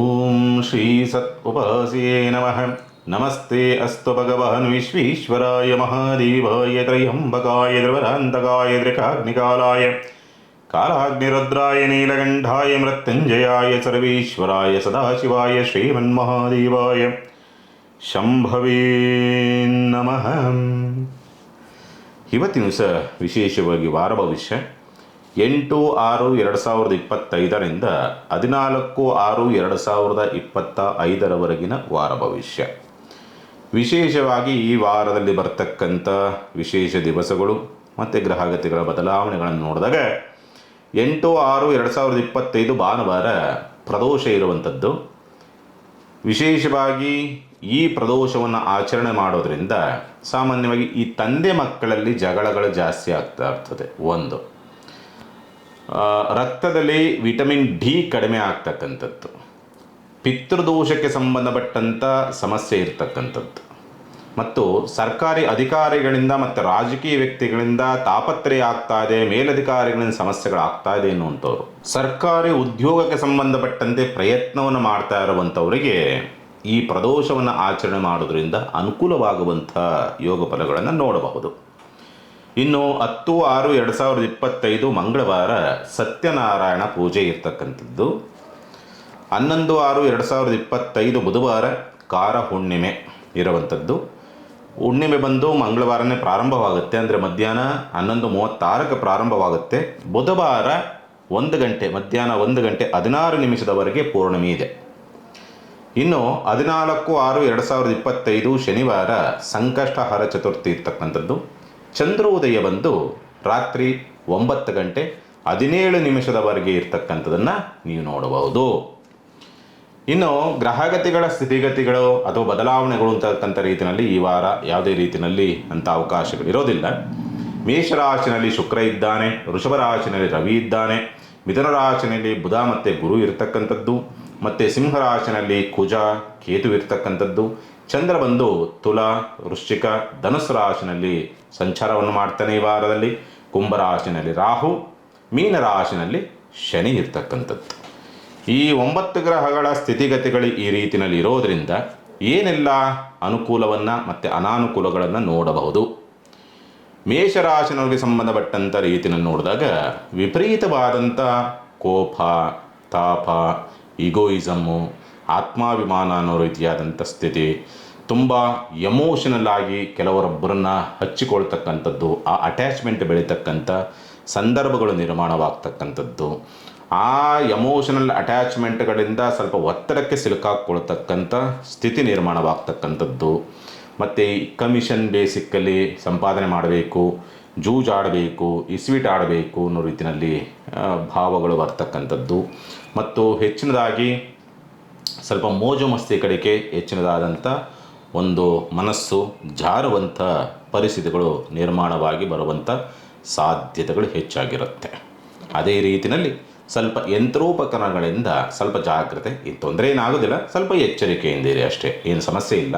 ಓಂ ಶ್ರೀ ಸತ್ ಉಪಾಸ್ಯೇ ನಮಃ. ನಮಸ್ತೆ ಅಸ್ತು ಭಗವಾನ್ ವಿಶ್ವೇಶ್ವರಾಯ ಮಹಾದೇವಾಯ ತ್ರಯಂಬಕಾಯ ಧ್ರುವರಾಂತಕಾಯ ತ್ರಿಕಾಗ್ನಿಕಾಲಾಯ ಕಾಲಾಗ್ನಿರುದ್ರಾಯ ನೀಲಕಂಠಾಯ ಮೃತ್ಯುಂಜಯಾಯ ಸರ್ವೇಶ್ವರಾಯ ಸದಾಶಿವಾಯ ಶ್ರೀಮನ್ಮಹಾದೇವಾಯ ಶಂಭವೇ ನಮಃ. ಇವತ್ತಿನ ದಿವಸ ವಿಶೇಷವಾಗಿ ವಾರ ಭವಿಷ್ಯ 8/6/2025 14/6/2025 ವಾರ ಭವಿಷ್ಯ. ವಿಶೇಷವಾಗಿ ಈ ವಾರದಲ್ಲಿ ಬರ್ತಕ್ಕಂಥ ವಿಶೇಷ ದಿವಸಗಳು ಮತ್ತು ಗ್ರಹಗತಿಗಳ ಬದಲಾವಣೆಗಳನ್ನು ನೋಡಿದಾಗ 8/6/2025 ಭಾನುವಾರ ಪ್ರದೋಷ ಇರುವಂಥದ್ದು. ವಿಶೇಷವಾಗಿ ಈ ಪ್ರದೋಷವನ್ನು ಆಚರಣೆ ಮಾಡೋದ್ರಿಂದ ಸಾಮಾನ್ಯವಾಗಿ ಈ ತಂದೆ ಮಕ್ಕಳಲ್ಲಿ ಜಗಳಗಳು ಜಾಸ್ತಿ ಆಗ್ತಾ ಇರ್ತದೆ. ಒಂದು, ರಕ್ತದಲ್ಲಿ ವಿಟಮಿನ್ ಡಿ ಕಡಿಮೆ ಆಗ್ತಕ್ಕಂಥದ್ದು, ಪಿತೃದೋಷಕ್ಕೆ ಸಂಬಂಧಪಟ್ಟಂಥ ಸಮಸ್ಯೆ ಇರ್ತಕ್ಕಂಥದ್ದು, ಮತ್ತು ಸರ್ಕಾರಿ ಅಧಿಕಾರಿಗಳಿಂದ ಮತ್ತು ರಾಜಕೀಯ ವ್ಯಕ್ತಿಗಳಿಂದ ತಾಪತ್ರಯ ಆಗ್ತಾ ಇದೆ, ಮೇಲಧಿಕಾರಿಗಳಿಂದ ಸಮಸ್ಯೆಗಳಾಗ್ತಾ ಇದೆ ಎನ್ನುವಂಥವ್ರು, ಸರ್ಕಾರಿ ಉದ್ಯೋಗಕ್ಕೆ ಸಂಬಂಧಪಟ್ಟಂತೆ ಪ್ರಯತ್ನವನ್ನು ಮಾಡ್ತಾ ಇರುವಂಥವರಿಗೆ ಈ ಪ್ರದೋಷವನ್ನು ಆಚರಣೆ ಮಾಡೋದ್ರಿಂದ ಅನುಕೂಲವಾಗುವಂಥ ಯೋಗ ಫಲಗಳನ್ನು ನೋಡಬಹುದು. ಇನ್ನು 10/6/2025 ಮಂಗಳವಾರ ಸತ್ಯನಾರಾಯಣ ಪೂಜೆ ಇರ್ತಕ್ಕಂಥದ್ದು. 11/6/2025 ಬುಧವಾರ ಕಾರ ಹುಣ್ಣಿಮೆ ಇರುವಂಥದ್ದು. ಹುಣ್ಣಿಮೆ ಬಂದು ಮಂಗಳವಾರನೇ ಪ್ರಾರಂಭವಾಗುತ್ತೆ, ಅಂದರೆ ಮಧ್ಯಾಹ್ನ 11:36ಕ್ಕೆ ಪ್ರಾರಂಭವಾಗುತ್ತೆ. ಬುಧವಾರ 1 ಗಂಟೆ ಮಧ್ಯಾಹ್ನ 1 ಗಂಟೆ 16 ನಿಮಿಷದವರೆಗೆ ಪೂರ್ಣಿಮೆ ಇದೆ. ಇನ್ನು 14/6/2025 ಶನಿವಾರ ಸಂಕಷ್ಟಹರ ಚತುರ್ಥಿ ಇರ್ತಕ್ಕಂಥದ್ದು. ಚಂದ್ರೋದಯ ಬಂದು ರಾತ್ರಿ 9 ಗಂಟೆ 17 ನಿಮಿಷದವರೆಗೆ ಇರ್ತಕ್ಕಂಥದ್ದನ್ನು ನೀವು ನೋಡಬಹುದು. ಇನ್ನು ಗ್ರಹಗತಿಗಳ ಸ್ಥಿತಿಗತಿಗಳು ಅಥವಾ ಬದಲಾವಣೆಗಳು ಅಂತಕ್ಕಂಥ ರೀತಿಯಲ್ಲಿ ಈ ವಾರ ಯಾವುದೇ ರೀತಿಯಲ್ಲಿ ಅಂಥ ಅವಕಾಶಗಳು ಇರೋದಿಲ್ಲ. ಮೇಷರಾಶಿನಲ್ಲಿ ಶುಕ್ರ ಇದ್ದಾನೆ, ವೃಷಭ ರಾಶಿನಲ್ಲಿ ರವಿ ಇದ್ದಾನೆ, ಮಿಥುನ ರಾಶಿನಲ್ಲಿ ಬುಧ ಮತ್ತು ಗುರು ಇರ್ತಕ್ಕಂಥದ್ದು, ಮತ್ತು ಸಿಂಹರಾಶಿನಲ್ಲಿ ಕುಜ ಕೇತು ಇರ್ತಕ್ಕಂಥದ್ದು. ಚಂದ್ರ ಬಂದು ತುಲಾ, ವೃಶ್ಚಿಕ, ಧನುಸ್ಸು ರಾಶಿನಲ್ಲಿ ಸಂಚಾರವನ್ನು ಮಾಡ್ತಾನೆ ಈ ವಾರದಲ್ಲಿ. ಕುಂಭರಾಶಿನಲ್ಲಿ ರಾಹು, ಮೀನರಾಶಿನಲ್ಲಿ ಶನಿ ಇರ್ತಕ್ಕಂಥದ್ದು. ಈ 9 ಗ್ರಹಗಳ ಸ್ಥಿತಿಗತಿಗಳು ಈ ರೀತಿಯಲ್ಲಿ ಇರೋದರಿಂದ ಏನೆಲ್ಲ ಅನುಕೂಲವನ್ನು ಮತ್ತು ಅನಾನುಕೂಲಗಳನ್ನು ನೋಡಬಹುದು. ಮೇಷರಾಶಿನವರಿಗೆ ಸಂಬಂಧಪಟ್ಟಂಥ ರೀತಿಯಲ್ಲಿ ನೋಡಿದಾಗ ವಿಪರೀತವಾದಂಥ ಕೋಪ, ತಾಪ, ಈಗೋಯಿಸಮ್ಮು, ಆತ್ಮಾಭಿಮಾನ ಅನ್ನೋ ರೀತಿಯಾದಂಥ ಸ್ಥಿತಿ, ತುಂಬ ಎಮೋಷನಲ್ ಆಗಿ ಕೆಲವರೊಬ್ಬರನ್ನು ಹಚ್ಚಿಕೊಳ್ತಕ್ಕಂಥದ್ದು, ಆ ಅಟ್ಯಾಚ್ಮೆಂಟ್ ಬೆಳೀತಕ್ಕಂಥ ಸಂದರ್ಭಗಳು ನಿರ್ಮಾಣವಾಗ್ತಕ್ಕಂಥದ್ದು, ಆ ಎಮೋಷನಲ್ ಅಟ್ಯಾಚ್ಮೆಂಟ್ಗಳಿಂದ ಸ್ವಲ್ಪ ಒತ್ತಡಕ್ಕೆ ಸಿಲುಕಾಕ್ಕೊಳ್ತಕ್ಕಂಥ ಸ್ಥಿತಿ ನಿರ್ಮಾಣವಾಗ್ತಕ್ಕಂಥದ್ದು, ಮತ್ತು ಕಮಿಷನ್ ಬೇಸಿಕ್ಕಲ್ಲಿ ಸಂಪಾದನೆ ಮಾಡಬೇಕು, ಜೂಜಾಡಬೇಕು, ಇಸ್ವೀಟ್ ಆಡಬೇಕು ಅನ್ನೋ ರೀತಿಯಲ್ಲಿ ಭಾವಗಳು ಬರ್ತಕ್ಕಂಥದ್ದು, ಮತ್ತು ಹೆಚ್ಚಿನದಾಗಿ ಸ್ವಲ್ಪ ಮೋಜು ಮಸ್ತಿ ಕಡೆಗೆ ಹೆಚ್ಚಿನದಾದಂಥ ಒಂದು ಮನಸ್ಸು ಜಾರುವಂಥ ಪರಿಸ್ಥಿತಿಗಳು ನಿರ್ಮಾಣವಾಗಿ ಬರುವಂಥ ಸಾಧ್ಯತೆಗಳು ಹೆಚ್ಚಾಗಿರುತ್ತೆ. ಅದೇ ರೀತಿಯಲ್ಲಿ ಸ್ವಲ್ಪ ಯಂತ್ರೋಪಕರಣಗಳಿಂದ ಸ್ವಲ್ಪ ಜಾಗ್ರತೆ, ತೊಂದರೆ ಏನಾಗೋದಿಲ್ಲ, ಸ್ವಲ್ಪ ಎಚ್ಚರಿಕೆಯಿಂದ ಇದೆ ಅಷ್ಟೇ, ಏನು ಸಮಸ್ಯೆ ಇಲ್ಲ.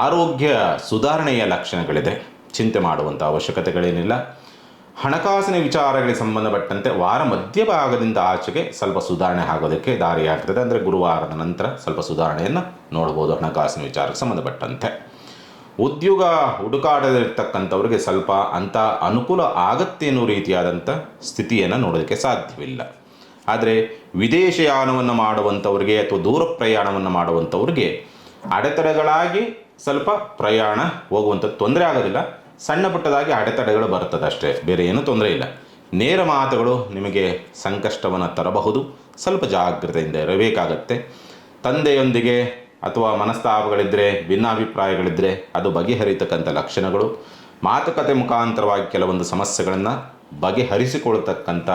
ಆರೋಗ್ಯ ಸುಧಾರಣೆಯ ಲಕ್ಷಣಗಳಿದೆ, ಚಿಂತೆ ಮಾಡುವಂಥ ಅವಶ್ಯಕತೆಗಳೇನಿಲ್ಲ. ಹಣಕಾಸಿನ ವಿಚಾರಗಳಿಗೆ ಸಂಬಂಧಪಟ್ಟಂತೆ ವಾರ ಮಧ್ಯಭಾಗದಿಂದ ಆಚೆಗೆ ಸ್ವಲ್ಪ ಸುಧಾರಣೆ ಆಗೋದಕ್ಕೆ ದಾರಿಯಾಗ್ತದೆ. ಅಂದರೆ ಗುರುವಾರದ ನಂತರ ಸ್ವಲ್ಪ ಸುಧಾರಣೆಯನ್ನು ನೋಡ್ಬೋದು ಹಣಕಾಸಿನ ವಿಚಾರಕ್ಕೆ ಸಂಬಂಧಪಟ್ಟಂತೆ. ಉದ್ಯೋಗ ಹುಡುಕಾಟದಲ್ಲಿರ್ತಕ್ಕಂಥವ್ರಿಗೆ ಸ್ವಲ್ಪ ಅಂಥ ಅನುಕೂಲ ಆಗತ್ತೆ ಅನ್ನೋ ರೀತಿಯಾದಂಥ ಸ್ಥಿತಿಯನ್ನು ನೋಡೋದಕ್ಕೆ ಸಾಧ್ಯವಿಲ್ಲ. ಆದರೆ ವಿದೇಶಯಾನವನ್ನು ಮಾಡುವಂಥವ್ರಿಗೆ ಅಥವಾ ದೂರ ಪ್ರಯಾಣವನ್ನು ಮಾಡುವಂಥವ್ರಿಗೆ ಅಡೆತಡೆಗಳಾಗಿ ಸ್ವಲ್ಪ ಪ್ರಯಾಣ ಹೋಗುವಂಥದ್ದು ತೊಂದರೆ ಆಗೋದಿಲ್ಲ. ಸಣ್ಣ ಪುಟ್ಟದಾಗಿ ಅಡೆತಡೆಗಳು ಬರ್ತದೆ ಅಷ್ಟೇ, ಬೇರೆ ಏನೂ ತೊಂದರೆ ಇಲ್ಲ. ನೇರ ಮಾತುಗಳು ನಿಮಗೆ ಸಂಕಷ್ಟವನ್ನು ತರಬಹುದು, ಸ್ವಲ್ಪ ಜಾಗ್ರತೆಯಿಂದ ಇರಬೇಕಾಗತ್ತೆ. ತಂದೆಯೊಂದಿಗೆ ಅಥವಾ ಮನಸ್ತಾಪಗಳಿದ್ದರೆ, ಭಿನ್ನಾಭಿಪ್ರಾಯಗಳಿದ್ದರೆ ಅದು ಬಗೆಹರಿತಕ್ಕಂಥ ಲಕ್ಷಣಗಳು. ಮಾತುಕತೆ ಮುಖಾಂತರವಾಗಿ ಕೆಲವೊಂದು ಸಮಸ್ಯೆಗಳನ್ನು ಬಗೆಹರಿಸಿಕೊಳ್ಳತಕ್ಕಂಥ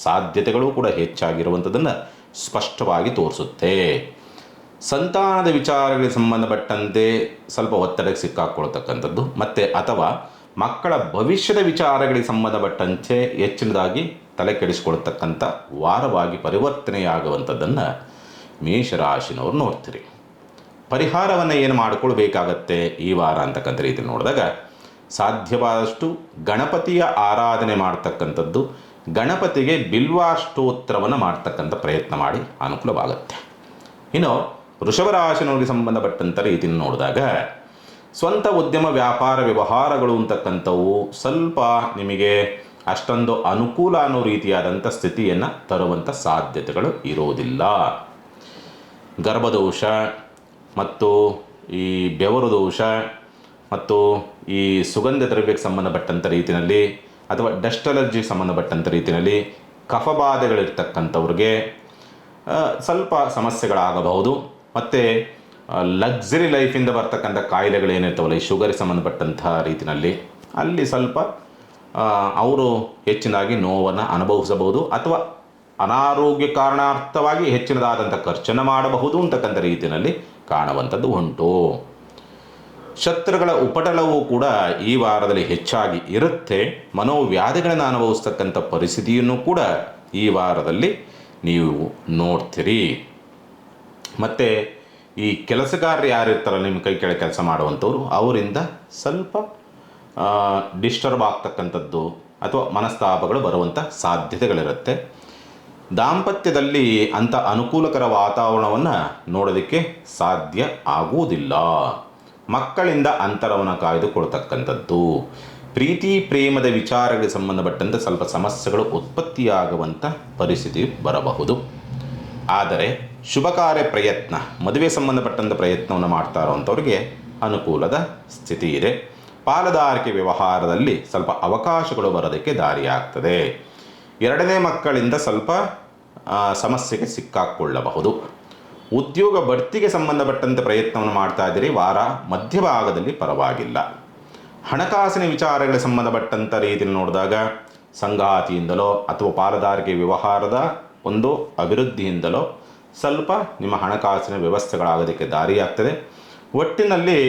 ಸಾಧ್ಯತೆಗಳು ಕೂಡ ಹೆಚ್ಚಾಗಿರುವಂಥದ್ದನ್ನು ಸ್ಪಷ್ಟವಾಗಿ ತೋರಿಸುತ್ತೆ. ಸಂತಾನದ ವಿಚಾರಗಳಿಗೆ ಸಂಬಂಧಪಟ್ಟಂತೆ ಸ್ವಲ್ಪ ಒತ್ತಡಕ್ಕೆ ಸಿಕ್ಕಾಕ್ಕೊಳ್ತಕ್ಕಂಥದ್ದು, ಮತ್ತು ಅಥವಾ ಮಕ್ಕಳ ಭವಿಷ್ಯದ ವಿಚಾರಗಳಿಗೆ ಸಂಬಂಧಪಟ್ಟಂತೆ ಹೆಚ್ಚಿನದಾಗಿ ತಲೆ ಕೆಡಿಸ್ಕೊಳ್ತಕ್ಕಂಥ ವಾರವಾಗಿ ಪರಿವರ್ತನೆಯಾಗುವಂಥದ್ದನ್ನು ಮೇಷರಾಶಿನವ್ರು ನೋಡ್ತೀರಿ. ಪರಿಹಾರವನ್ನು ಏನು ಮಾಡಿಕೊಳ್ಬೇಕಾಗತ್ತೆ ಈ ವಾರ ಅಂತಕ್ಕಂಥ ರೀತಿ ನೋಡಿದಾಗ ಸಾಧ್ಯವಾದಷ್ಟು ಗಣಪತಿಯ ಆರಾಧನೆ ಮಾಡ್ತಕ್ಕಂಥದ್ದು, ಗಣಪತಿಗೆ ಬಿಲ್ವಾಷ್ಟೋತ್ರವನ್ನು ಮಾಡ್ತಕ್ಕಂಥ ಪ್ರಯತ್ನ ಮಾಡಿ ಅನುಕೂಲವಾಗುತ್ತೆ. ಇನ್ನು ವೃಷಭ ರಾಶಿನವರಿಗೆ ಸಂಬಂಧಪಟ್ಟಂಥ ರೀತಿಯನ್ನು ನೋಡಿದಾಗ ಸ್ವಂತ ಉದ್ಯಮ ವ್ಯಾಪಾರ ವ್ಯವಹಾರಗಳು ಅಂತಕ್ಕಂಥವು ಸ್ವಲ್ಪ ನಿಮಗೆ ಅಷ್ಟೊಂದು ಅನುಕೂಲ ಅನ್ನೋ ರೀತಿಯಾದಂಥ ಸ್ಥಿತಿಯನ್ನು ತರುವಂಥ ಸಾಧ್ಯತೆಗಳು ಇರೋದಿಲ್ಲ. ಗರ್ಭದೋಷ ಮತ್ತು ಈ ಬೆವರು ದೋಷ ಮತ್ತು ಈ ಸುಗಂಧ ದ್ರವ್ಯಕ್ಕೆ ಸಂಬಂಧಪಟ್ಟಂಥ ರೀತಿಯಲ್ಲಿ ಅಥವಾ ಡಸ್ಟ್ ಅಲರ್ಜಿಗೆ ಸಂಬಂಧಪಟ್ಟಂಥ ರೀತಿಯಲ್ಲಿ ಕಫಬಾಧೆಗಳಿರ್ತಕ್ಕಂಥವ್ರಿಗೆ ಸ್ವಲ್ಪ ಸಮಸ್ಯೆಗಳಾಗಬಹುದು. ಮತ್ತು ಲಕ್ಸರಿ ಲೈಫಿಂದ ಬರ್ತಕ್ಕಂಥ ಕಾಯಿಲೆಗಳೇನಿರ್ತಾವಲ್ಲ, ಈ ಶುಗರಿಗೆ ಸಂಬಂಧಪಟ್ಟಂಥ ರೀತಿಯಲ್ಲಿ ಅಲ್ಲಿ ಸ್ವಲ್ಪ ಅವರು ಹೆಚ್ಚಿನದಾಗಿ ನೋವನ್ನು ಅನುಭವಿಸಬಹುದು ಅಥವಾ ಅನಾರೋಗ್ಯ ಕಾರಣಾರ್ಥವಾಗಿ ಹೆಚ್ಚಿನದಾದಂಥ ಖರ್ಚನ್ನು ಮಾಡಬಹುದು ಅಂತಕ್ಕಂಥ ರೀತಿಯಲ್ಲಿ ಕಾಣುವಂಥದ್ದು ಉಂಟು. ಶತ್ರುಗಳ ಉಪಟಳವು ಕೂಡ ಈ ವಾರದಲ್ಲಿ ಹೆಚ್ಚಾಗಿ ಇರುತ್ತೆ. ಮನೋವ್ಯಾಧಿಗಳನ್ನು ಅನುಭವಿಸ್ತಕ್ಕಂಥ ಪರಿಸ್ಥಿತಿಯನ್ನು ಕೂಡ ಈ ವಾರದಲ್ಲಿ ನೀವು ನೋಡ್ತೀರಿ. ಮತ್ತು ಈ ಕೆಲಸಗಾರರು ಯಾರಿರ್ತಾರಲ್ಲ, ನಿಮ್ಮ ಕೈ ಕೆಳಗೆ ಕೆಲಸ ಮಾಡುವಂಥವ್ರು, ಅವರಿಂದ ಸ್ವಲ್ಪ ಡಿಸ್ಟರ್ಬ್ ಆಗ್ತಕ್ಕಂಥದ್ದು ಅಥವಾ ಮನಸ್ತಾಪಗಳು ಬರುವಂಥ ಸಾಧ್ಯತೆಗಳಿರುತ್ತೆ. ದಾಂಪತ್ಯದಲ್ಲಿ ಅಂಥ ಅನುಕೂಲಕರ ವಾತಾವರಣವನ್ನು ನೋಡೋದಕ್ಕೆ ಸಾಧ್ಯ ಆಗುವುದಿಲ್ಲ. ಮಕ್ಕಳಿಂದ ಅಂತರವನ್ನು ಕಾಯ್ದುಕೊಳ್ತಕ್ಕಂಥದ್ದು, ಪ್ರೀತಿ ಪ್ರೇಮದ ವಿಚಾರಗಳಿಗೆ ಸಂಬಂಧಪಟ್ಟಂತೆ ಸ್ವಲ್ಪ ಸಮಸ್ಯೆಗಳು ಉತ್ಪತ್ತಿಯಾಗುವಂಥ ಪರಿಸ್ಥಿತಿ ಬರಬಹುದು. ಆದರೆ ಶುಭ ಕಾರ್ಯ ಪ್ರಯತ್ನ, ಮದುವೆ ಸಂಬಂಧಪಟ್ಟಂಥ ಪ್ರಯತ್ನವನ್ನು ಮಾಡ್ತಾ ಇರೋವಂಥವ್ರಿಗೆ ಅನುಕೂಲದ ಸ್ಥಿತಿ ಇದೆ. ಪಾಲುದಾರಿಕೆ ವ್ಯವಹಾರದಲ್ಲಿ ಸ್ವಲ್ಪ ಅವಕಾಶಗಳು ಬರೋದಕ್ಕೆ ದಾರಿಯಾಗ್ತದೆ. ಎರಡನೇ ಮಕ್ಕಳಿಂದ ಸ್ವಲ್ಪ ಸಮಸ್ಯೆಗೆ ಸಿಕ್ಕಾಕ್ಕೊಳ್ಳಬಹುದು. ಉದ್ಯೋಗ ಬಡ್ತಿಗೆ ಸಂಬಂಧಪಟ್ಟಂತೆ ಪ್ರಯತ್ನವನ್ನು ಮಾಡ್ತಾ ಇದ್ದೀರಿ, ವಾರ ಮಧ್ಯಭಾಗದಲ್ಲಿ ಪರವಾಗಿಲ್ಲ. ಹಣಕಾಸಿನ ವಿಚಾರಗಳಿಗೆ ಸಂಬಂಧಪಟ್ಟಂಥ ರೀತಿಯಲ್ಲಿ ನೋಡಿದಾಗ ಸಂಗಾತಿಯಿಂದಲೋ ಅಥವಾ ಪಾಲುದಾರಿಕೆ ವ್ಯವಹಾರದ ಒಂದು ಅಭಿವೃದ್ಧಿಯಿಂದಲೋ ಸ್ವಲ್ಪ ನಿಮ್ಮ ಹಣಕಾಸಿನ ವ್ಯವಸ್ಥೆಗಳಾಗೋದಕ್ಕೆ ದಾರಿಯಾಗ್ತದೆ. ಒಟ್ಟಿನಲ್ಲಿ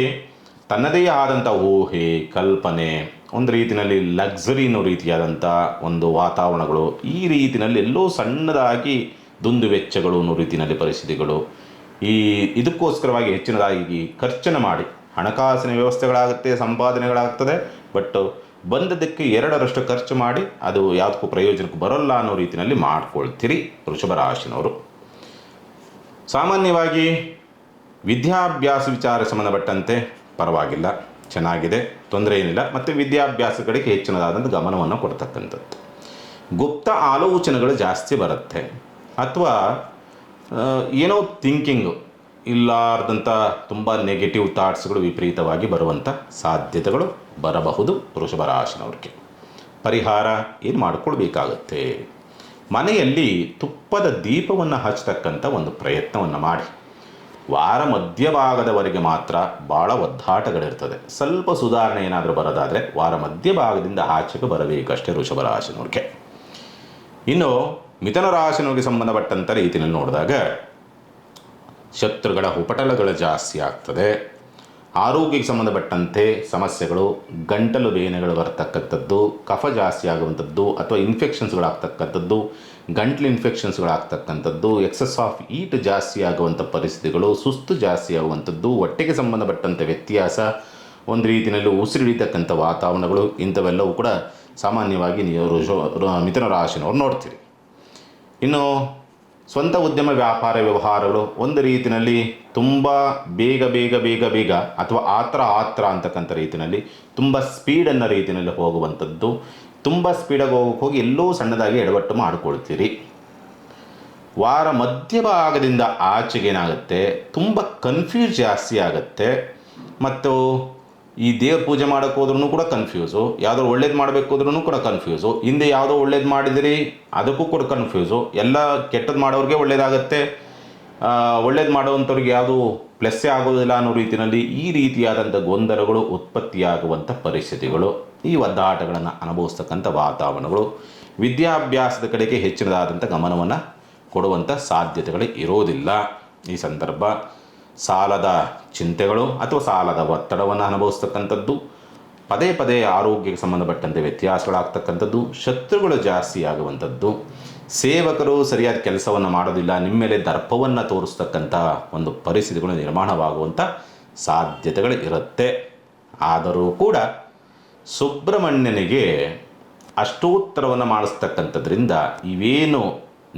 ತನ್ನದೇ ಆದಂಥ ಊಹೆ, ಕಲ್ಪನೆ, ಒಂದು ರೀತಿಯಲ್ಲಿ ಲಕ್ಸುರಿ ಅನ್ನೋ ರೀತಿಯಾದಂಥ ಒಂದು ವಾತಾವರಣಗಳು, ಈ ರೀತಿಯಲ್ಲಿ ಎಲ್ಲೋ ಸಣ್ಣದಾಗಿ ದುಂದು ವೆಚ್ಚಗಳು ಅನ್ನೋ ರೀತಿಯಲ್ಲಿ ಪರಿಸ್ಥಿತಿಗಳು, ಇದಕ್ಕೋಸ್ಕರವಾಗಿ ಹೆಚ್ಚಿನದಾಗಿ ಖರ್ಚನ್ನು ಮಾಡಿ ಹಣಕಾಸಿನ ವ್ಯವಸ್ಥೆಗಳಾಗುತ್ತೆ, ಸಂಪಾದನೆಗಳಾಗ್ತದೆ. ಬಟ್ ಬಂದದ್ದಕ್ಕೆ 2ರಷ್ಟು ಖರ್ಚು ಮಾಡಿ ಅದು ಯಾವುದಕ್ಕೂ ಪ್ರಯೋಜನಕ್ಕೂ ಬರೋಲ್ಲ ಅನ್ನೋ ರೀತಿಯಲ್ಲಿ ಮಾಡ್ಕೊಳ್ತೀರಿ ವೃಷಭ ರಾಶಿನವರು. ಸಾಮಾನ್ಯವಾಗಿ ವಿದ್ಯಾಭ್ಯಾಸ ವಿಚಾರ ಸಂಬಂಧಪಟ್ಟಂತೆ ಪರವಾಗಿಲ್ಲ, ಚೆನ್ನಾಗಿದೆ, ತೊಂದರೆ ಏನಿಲ್ಲ. ಮತ್ತು ವಿದ್ಯಾಭ್ಯಾಸ ಕಡೆಗೆ ಹೆಚ್ಚಿನದಾದಂಥ ಗಮನವನ್ನು ಕೊಡ್ತಕ್ಕಂಥದ್ದು. ಗುಪ್ತ ಆಲೋಚನೆಗಳು ಜಾಸ್ತಿ ಬರುತ್ತೆ ಅಥವಾ ಏನೋ ಥಿಂಕಿಂಗು ಇಲ್ಲಾರ್ದಂಥ ತುಂಬ ನೆಗೆಟಿವ್ ಥಾಟ್ಸ್ಗಳು ವಿಪರೀತವಾಗಿ ಬರುವಂಥ ಸಾಧ್ಯತೆಗಳು ಬರಬಹುದು ವೃಷಭ ರಾಶಿನವ್ರಿಗೆ. ಪರಿಹಾರ ಏನು ಮಾಡಿಕೊಳ್ಬೇಕಾಗತ್ತೆ? ಮನೆಯಲ್ಲಿ ತುಪ್ಪದ ದೀಪವನ್ನು ಹಚ್ಚತಕ್ಕಂಥ ಒಂದು ಪ್ರಯತ್ನವನ್ನು ಮಾಡಿ. ವಾರ ಮಧ್ಯಭಾಗದವರೆಗೆ ಮಾತ್ರ ಭಾಳ ಒದ್ದಾಟಗಳಿರ್ತದೆ. ಸ್ವಲ್ಪ ಸುಧಾರಣೆ ಏನಾದರೂ ಬರೋದಾದರೆ ವಾರ ಮಧ್ಯಭಾಗದಿಂದ ಆಚೆಗೆ ಬರಬೇಕಷ್ಟೇ ವೃಷಭ ರಾಶಿನವ್ರಿಗೆ. ಇನ್ನು ಮಿಥುನ ರಾಶಿನವ್ರಿಗೆ ಸಂಬಂಧಪಟ್ಟಂಥ ರೀತಿಯಲ್ಲಿ ನೋಡಿದಾಗ ಶತ್ರುಗಳ ಉಪಟಳಗಳು ಜಾಸ್ತಿ ಆಗ್ತದೆ. ಆರೋಗ್ಯಕ್ಕೆ ಸಂಬಂಧಪಟ್ಟಂತೆ ಸಮಸ್ಯೆಗಳು, ಗಂಟಲು ಬೇನೆಗಳು ಬರ್ತಕ್ಕಂಥದ್ದು, ಕಫ ಜಾಸ್ತಿ ಆಗುವಂಥದ್ದು ಅಥವಾ ಇನ್ಫೆಕ್ಷನ್ಸ್ಗಳಾಗ್ತಕ್ಕಂಥದ್ದು, ಗಂಟ್ಲು ಇನ್ಫೆಕ್ಷನ್ಸ್ಗಳಾಗ್ತಕ್ಕಂಥದ್ದು, ಎಕ್ಸಸ್ ಆಫ್ ಈಟ್ ಜಾಸ್ತಿ ಆಗುವಂಥ ಪರಿಸ್ಥಿತಿಗಳು, ಸುಸ್ತು ಜಾಸ್ತಿ ಆಗುವಂಥದ್ದು, ಹೊಟ್ಟೆಗೆ ಸಂಬಂಧಪಟ್ಟಂಥ ವ್ಯತ್ಯಾಸ, ಒಂದು ರೀತಿಯಲ್ಲಿ ಉಸಿರಿಡಿತಕ್ಕಂಥ ವಾತಾವರಣಗಳು, ಇಂಥವೆಲ್ಲವೂ ಕೂಡ ಸಾಮಾನ್ಯವಾಗಿ ನೀವು ಮಿಥುನ ರಾಶಿನವ್ರು ನೋಡ್ತೀರಿ. ಇನ್ನು ಸ್ವಂತ ಉದ್ಯಮ ವ್ಯಾಪಾರ ವ್ಯವಹಾರಗಳು ಒಂದು ರೀತಿಯಲ್ಲಿ ತುಂಬ ಬೇಗ ಅಥವಾ ಆತ್ರ ಅಂತಕ್ಕಂಥ ರೀತಿಯಲ್ಲಿ ತುಂಬ ಸ್ಪೀಡನ್ನು ರೀತಿಯಲ್ಲಿ ಹೋಗುವಂಥದ್ದು. ತುಂಬ ಸ್ಪೀಡಾಗಿ ಹೋಗಿ ಎಲ್ಲೋ ಸಣ್ಣದಾಗಿ ಎಡವಟ್ಟು ಮಾಡಿಕೊಳ್ತೀರಿ. ವಾರ ಮಧ್ಯಭಾಗದಿಂದ ಆಚೆಗೇನಾಗುತ್ತೆ, ತುಂಬ ಕನ್ಫ್ಯೂಸ್ ಜಾಸ್ತಿ ಆಗುತ್ತೆ. ಮತ್ತು ಈ ದೇವ್ರ ಪೂಜೆ ಮಾಡೋಕ್ಕೆ ಹೋದ್ರೂ ಕೂಡ ಕನ್ಫ್ಯೂಸು, ಯಾವುದೋ ಒಳ್ಳೇದು ಮಾಡಬೇಕು ಹೋದ್ರೂ ಕೂಡ ಕನ್ಫ್ಯೂಸು, ಹಿಂದೆ ಯಾವುದೋ ಒಳ್ಳೇದು ಮಾಡಿದಿರಿ ಅದಕ್ಕೂ ಕೂಡ ಕನ್ಫ್ಯೂಸು, ಎಲ್ಲ ಕೆಟ್ಟದ್ದು ಮಾಡೋರಿಗೆ ಒಳ್ಳೇದಾಗತ್ತೆ, ಒಳ್ಳೇದು ಮಾಡೋವಂಥವ್ರಿಗೆ ಯಾವುದು ಪ್ಲಸ್ಸೇ ಆಗೋದಿಲ್ಲ ಅನ್ನೋ ರೀತಿಯಲ್ಲಿ ಈ ರೀತಿಯಾದಂಥ ಗೊಂದಲಗಳು ಉತ್ಪತ್ತಿಯಾಗುವಂಥ ಪರಿಸ್ಥಿತಿಗಳು, ಈ ಒದ್ದಾಟಗಳನ್ನು ಅನುಭವಿಸ್ತಕ್ಕಂಥ ವಾತಾವರಣಗಳು, ವಿದ್ಯಾಭ್ಯಾಸದ ಕಡೆಗೆ ಹೆಚ್ಚಿನದಾದಂಥ ಗಮನವನ್ನು ಕೊಡುವಂಥ ಸಾಧ್ಯತೆಗಳು ಇರೋದಿಲ್ಲ. ಈ ಸಂದರ್ಭ ಸಾಲದ ಚಿಂತೆಗಳು ಅಥವಾ ಸಾಲದ ಒತ್ತಡವನ್ನು ಅನುಭವಿಸ್ತಕ್ಕಂಥದ್ದು, ಪದೇ ಆರೋಗ್ಯಕ್ಕೆ ಸಂಬಂಧಪಟ್ಟಂತೆ ವ್ಯತ್ಯಾಸಗಳಾಗ್ತಕ್ಕಂಥದ್ದು, ಶತ್ರುಗಳು ಜಾಸ್ತಿ ಆಗುವಂಥದ್ದು, ಸೇವಕರು ಸರಿಯಾದ ಕೆಲಸವನ್ನು ಮಾಡೋದಿಲ್ಲ, ನಿಮ್ಮ ಮೇಲೆ ದರ್ಪವನ್ನು ತೋರಿಸ್ತಕ್ಕಂಥ ಒಂದು ಪರಿಸ್ಥಿತಿಗಳು ನಿರ್ಮಾಣವಾಗುವಂಥ ಸಾಧ್ಯತೆಗಳು ಇರುತ್ತೆ. ಆದರೂ ಕೂಡ ಸುಬ್ರಹ್ಮಣ್ಯನಿಗೆ ಅಷ್ಟೋತ್ತರವನ್ನು ಮಾಡಿಸ್ತಕ್ಕಂಥದ್ರಿಂದ ಇವೇನು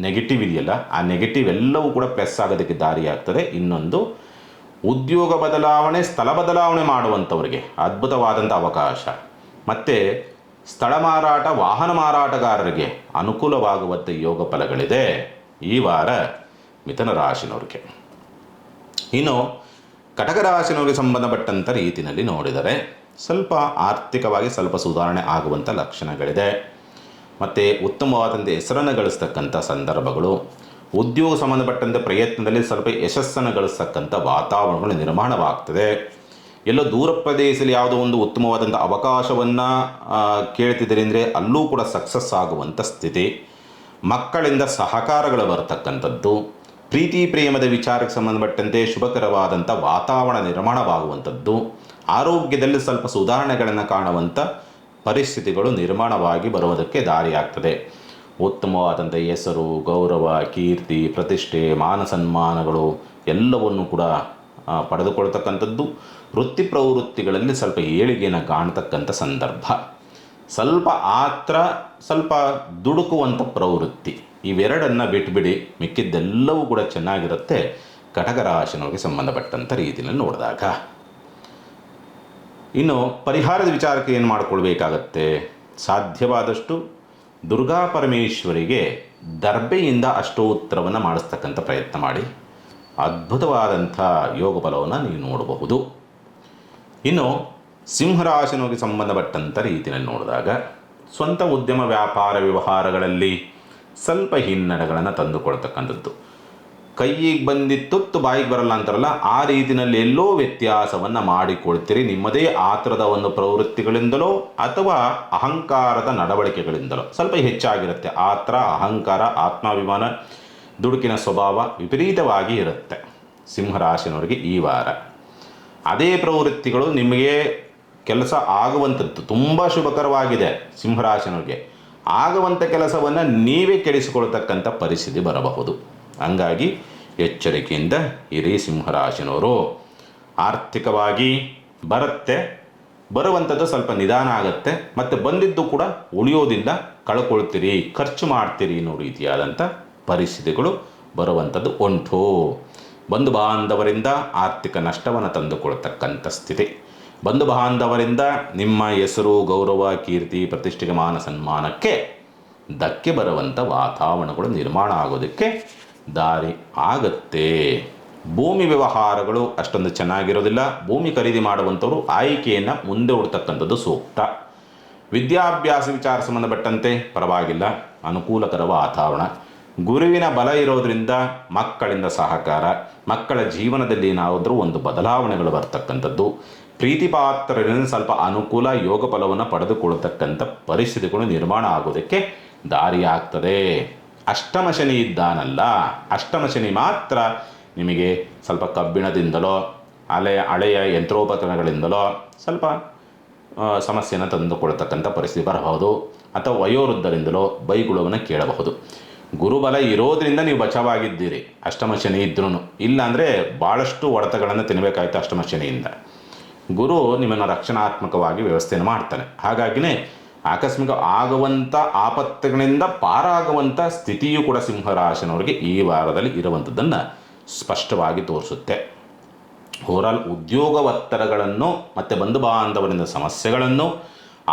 ನೆಗೆಟಿವ್ ಇದೆಯಲ್ಲ, ಆ ನೆಗೆಟಿವ್ ಎಲ್ಲವೂ ಕೂಡ ಪ್ಲಸ್ ಆಗೋದಕ್ಕೆ ದಾರಿಯಾಗ್ತದೆ. ಇನ್ನೊಂದು, ಉದ್ಯೋಗ ಬದಲಾವಣೆ, ಸ್ಥಳ ಬದಲಾವಣೆ ಮಾಡುವಂಥವ್ರಿಗೆ ಅದ್ಭುತವಾದಂಥ ಅವಕಾಶ. ಮತ್ತು ಸ್ಥಳ ಮಾರಾಟ, ವಾಹನ ಮಾರಾಟಗಾರರಿಗೆ ಅನುಕೂಲವಾಗುವಂಥ ಯೋಗ ಫಲಗಳಿದೆ ಈ ವಾರ ಮಿಥುನ ರಾಶಿನವ್ರಿಗೆ. ಇನ್ನು ಕಟಕ ರಾಶಿನವರಿಗೆ ಸಂಬಂಧಪಟ್ಟಂಥ ರೀತಿಯಲ್ಲಿ ನೋಡಿದರೆ ಸ್ವಲ್ಪ ಆರ್ಥಿಕವಾಗಿ ಸ್ವಲ್ಪ ಸುಧಾರಣೆ ಆಗುವಂಥ ಲಕ್ಷಣಗಳಿದೆ. ಮತ್ತು ಉತ್ತಮವಾದಂಥ ಹೆಸರನ್ನು ಗಳಿಸ್ತಕ್ಕಂಥ ಸಂದರ್ಭಗಳು, ಉದ್ಯೋಗ ಸಂಬಂಧಪಟ್ಟಂಥ ಪ್ರಯತ್ನದಲ್ಲಿ ಸ್ವಲ್ಪ ಯಶಸ್ಸನ್ನು ಗಳಿಸ್ತಕ್ಕಂಥ ವಾತಾವರಣಗಳು ನಿರ್ಮಾಣವಾಗ್ತದೆ. ಎಲ್ಲೋ ದೂರ ಪ್ರದೇಶದಲ್ಲಿ ಯಾವುದೋ ಒಂದು ಉತ್ತಮವಾದಂಥ ಅವಕಾಶವನ್ನು ಕೇಳ್ತಿದ್ದೀರಿ ಅಂದರೆ ಅಲ್ಲೂ ಕೂಡ ಸಕ್ಸಸ್ ಆಗುವಂಥ ಸ್ಥಿತಿ. ಮಕ್ಕಳಿಂದ ಸಹಕಾರಗಳು ಬರ್ತಕ್ಕಂಥದ್ದು, ಪ್ರೀತಿ ಪ್ರೇಮದ ವಿಚಾರಕ್ಕೆ ಸಂಬಂಧಪಟ್ಟಂತೆ ಶುಭಕರವಾದಂಥ ವಾತಾವರಣ ನಿರ್ಮಾಣವಾಗುವಂಥದ್ದು, ಆರೋಗ್ಯದಲ್ಲಿ ಸ್ವಲ್ಪ ಸುಧಾರಣೆಗಳನ್ನು ಕಾಣುವಂಥ ಪರಿಸ್ಥಿತಿಗಳು ನಿರ್ಮಾಣವಾಗಿ ಬರುವುದಕ್ಕೆ ದಾರಿಯಾಗ್ತದೆ. ಉತ್ತಮವಾದಂಥ ಹೆಸರು, ಗೌರವ, ಕೀರ್ತಿ, ಪ್ರತಿಷ್ಠೆ, ಮಾನ ಸನ್ಮಾನಗಳು ಎಲ್ಲವನ್ನು ಕೂಡ ಪಡೆದುಕೊಳ್ತಕ್ಕಂಥದ್ದು. ವೃತ್ತಿ ಪ್ರವೃತ್ತಿಗಳಲ್ಲಿ ಸ್ವಲ್ಪ ಏಳಿಗೆಯನ್ನು ಕಾಣ್ತಕ್ಕಂಥ ಸಂದರ್ಭ. ಸ್ವಲ್ಪ ಆತ್ರ, ಸ್ವಲ್ಪ ದುಡುಕುವಂಥ ಪ್ರವೃತ್ತಿ, ಇವೆರಡನ್ನು ಬಿಟ್ಬಿಡಿ, ಮಿಕ್ಕಿದ್ದೆಲ್ಲವೂ ಕೂಡ ಚೆನ್ನಾಗಿರುತ್ತೆ ಕಟಕ ರಾಶಿನವರಿಗೆ ಸಂಬಂಧಪಟ್ಟಂಥ ರೀತಿಯಲ್ಲಿ ನೋಡಿದಾಗ. ಇನ್ನು ಪರಿಹಾರದ ವಿಚಾರಕ್ಕೆ ಏನು ಮಾಡಿಕೊಳ್ಬೇಕಾಗತ್ತೆ? ಸಾಧ್ಯವಾದಷ್ಟು ದುರ್ಗಾ ಪರಮೇಶ್ವರಿಗೆ ದರ್ಬೆಯಿಂದ ಅಷ್ಟೋತ್ತರವನ್ನು ಮಾಡಿಸ್ತಕ್ಕಂಥ ಪ್ರಯತ್ನ ಮಾಡಿ, ಅದ್ಭುತವಾದಂಥ ಯೋಗ ಫಲವನ್ನು ನೀವು ನೋಡಬಹುದು. ಇನ್ನು ಸಿಂಹರಾಶಿನವರಿಗೆ ಸಂಬಂಧಪಟ್ಟಂಥ ರೀತಿಯಲ್ಲಿ ನೋಡಿದಾಗ ಸ್ವಂತ ಉದ್ಯಮ ವ್ಯಾಪಾರ ವ್ಯವಹಾರಗಳಲ್ಲಿ ಸ್ವಲ್ಪ ಹಿನ್ನಡೆಗಳನ್ನು ತಂದುಕೊಳ್ತಕ್ಕಂಥದ್ದು. ಕೈಗೆ ಬಂದಿತ್ತು ಬಾಯಿಗೆ ಬರಲ್ಲ ಅಂತಾರಲ್ಲ, ಆ ರೀತಿಯಲ್ಲಿ ಎಲ್ಲೋ ವ್ಯತ್ಯಾಸವನ್ನು ಮಾಡಿಕೊಳ್ತೀರಿ. ನಿಮ್ಮದೇ ಆತುರದ ಒಂದು ಪ್ರವೃತ್ತಿಗಳಿಂದಲೋ ಅಥವಾ ಅಹಂಕಾರದ ನಡವಳಿಕೆಗಳಿಂದಲೋ ಸ್ವಲ್ಪ ಹೆಚ್ಚಾಗಿರುತ್ತೆ. ಆತರ, ಅಹಂಕಾರ, ಆತ್ಮಾಭಿಮಾನ, ದುಡುಕಿನ ಸ್ವಭಾವ ವಿಪರೀತವಾಗಿ ಇರುತ್ತೆ ಸಿಂಹರಾಶಿನವರಿಗೆ ಈ ವಾರ. ಅದೇ ಪ್ರವೃತ್ತಿಗಳು ನಿಮಗೆ ಕೆಲಸ ಆಗುವಂಥದ್ದು ತುಂಬ ಶುಭಕರವಾಗಿದೆ. ಸಿಂಹರಾಶಿನವರಿಗೆ ಆಗುವಂಥ ಕೆಲಸವನ್ನು ನೀವೇ ಕೆಡಿಸಿಕೊಳ್ತಕ್ಕಂಥ ಪರಿಸ್ಥಿತಿ ಬರಬಹುದು. ಹಂಗಾಗಿ ಎಚ್ಚರಿಕೆಯಿಂದ ಇರಿ ಸಿಂಹರಾಶಿನವರು. ಆರ್ಥಿಕವಾಗಿ ಬರುವಂಥದ್ದು ಸ್ವಲ್ಪ ನಿಧಾನ ಆಗುತ್ತೆ, ಮತ್ತು ಬಂದಿದ್ದು ಕೂಡ ಉಳಿಯೋದಿಲ್ಲ, ಕಳ್ಕೊಳ್ತೀರಿ, ಖರ್ಚು ಮಾಡ್ತೀರಿ ಅನ್ನೋ ರೀತಿಯಾದಂಥ ಪರಿಸ್ಥಿತಿಗಳು ಬರುವಂಥದ್ದು ಉಂಟು. ಬಂಧು ಬಾಂಧವರಿಂದ ಆರ್ಥಿಕ ನಷ್ಟವನ್ನು ತಂದುಕೊಳ್ತಕ್ಕಂಥ ಸ್ಥಿತಿ. ಬಂಧು ಬಾಂಧವರಿಂದ ನಿಮ್ಮ ಹೆಸರು, ಗೌರವ, ಕೀರ್ತಿ, ಪ್ರತಿಷ್ಠೆಗೆ, ಮಾನ ಸನ್ಮಾನಕ್ಕೆ ಧಕ್ಕೆ ಬರುವಂಥ ವಾತಾವರಣಗಳು ನಿರ್ಮಾಣ ಆಗೋದಕ್ಕೆ ದಾರಿ ಆಗುತ್ತೆ. ಭೂಮಿ ವ್ಯವಹಾರಗಳು ಅಷ್ಟೊಂದು ಚೆನ್ನಾಗಿರೋದಿಲ್ಲ. ಭೂಮಿ ಖರೀದಿ ಮಾಡುವಂಥವರು ಆಯ್ಕೆಯನ್ನು ಮುಂದೆ ಹುಡ್ತಕ್ಕಂಥದ್ದು ಸೂಕ್ತ. ವಿದ್ಯಾಭ್ಯಾಸ ವಿಚಾರ ಸಂಬಂಧಪಟ್ಟಂತೆ ಪರವಾಗಿಲ್ಲ, ಅನುಕೂಲಕರ ವಾತಾವರಣ. ಗುರುವಿನ ಬಲ ಇರೋದರಿಂದ ಮಕ್ಕಳಿಂದ ಸಹಕಾರ, ಮಕ್ಕಳ ಜೀವನದಲ್ಲಿ ಏನಾದರೂ ಒಂದು ಬದಲಾವಣೆಗಳು ಬರ್ತಕ್ಕಂಥದ್ದು, ಪ್ರೀತಿ ಪಾತ್ರರಿಂದ ಸ್ವಲ್ಪ ಅನುಕೂಲ, ಯೋಗ ಫಲವನ್ನು ಪಡೆದುಕೊಳ್ಳತಕ್ಕಂಥ ಪರಿಸ್ಥಿತಿಗಳು ನಿರ್ಮಾಣ ಆಗೋದಕ್ಕೆ ದಾರಿಯಾಗ್ತದೆ. ಅಷ್ಟಮ ಶನಿ ಇದ್ದಾನಲ್ಲ, ಅಷ್ಟಮ ಶನಿ ಮಾತ್ರ ನಿಮಗೆ ಸ್ವಲ್ಪ ಕಬ್ಬಿಣದಿಂದಲೋ ಹಳೆಯ ಯಂತ್ರೋಪಕರಣಗಳಿಂದಲೋ ಸ್ವಲ್ಪ ಸಮಸ್ಯೆಯನ್ನು ತಂದುಕೊಳ್ತಕ್ಕಂಥ ಪರಿಸ್ಥಿತಿ ಬರಬಹುದು. ಅಥವಾ ವಯೋವೃದ್ಧರಿಂದಲೋ ಬೈಗುಳವನ್ನು ಕೇಳಬಹುದು. ಗುರುಬಲ ಇರೋದರಿಂದ ನೀವು ಬಚಾವಾಗಿದ್ದೀರಿ ಅಷ್ಟಮ ಶನಿ ಇದ್ರೂ. ಇಲ್ಲಾಂದರೆ ಭಾಳಷ್ಟು ಹೊಡೆತಗಳನ್ನು ತಿನ್ನಬೇಕಾಯ್ತು ಅಷ್ಟಮ ಶನಿಯಿಂದ. ಗುರು ನಿಮ್ಮನ್ನು ರಕ್ಷಣಾತ್ಮಕವಾಗಿ ವ್ಯವಸ್ಥೆಯನ್ನು ಮಾಡ್ತಾನೆ. ಹಾಗಾಗಿನೇ ಆಕಸ್ಮಿಕ ಆಗುವಂಥ ಆಪತ್ತುಗಳಿಂದ ಪಾರಾಗುವಂಥ ಸ್ಥಿತಿಯೂ ಕೂಡ ಸಿಂಹರಾಶಿನವರಿಗೆ ಈ ವಾರದಲ್ಲಿ ಇರುವಂಥದ್ದನ್ನು ಸ್ಪಷ್ಟವಾಗಿ ತೋರಿಸುತ್ತೆ. ಓವರಾಲ್ ಉದ್ಯೋಗ ಒತ್ತಡಗಳನ್ನು ಮತ್ತು ಬಂಧು ಬಾಂಧವರಿಂದ ಸಮಸ್ಯೆಗಳನ್ನು,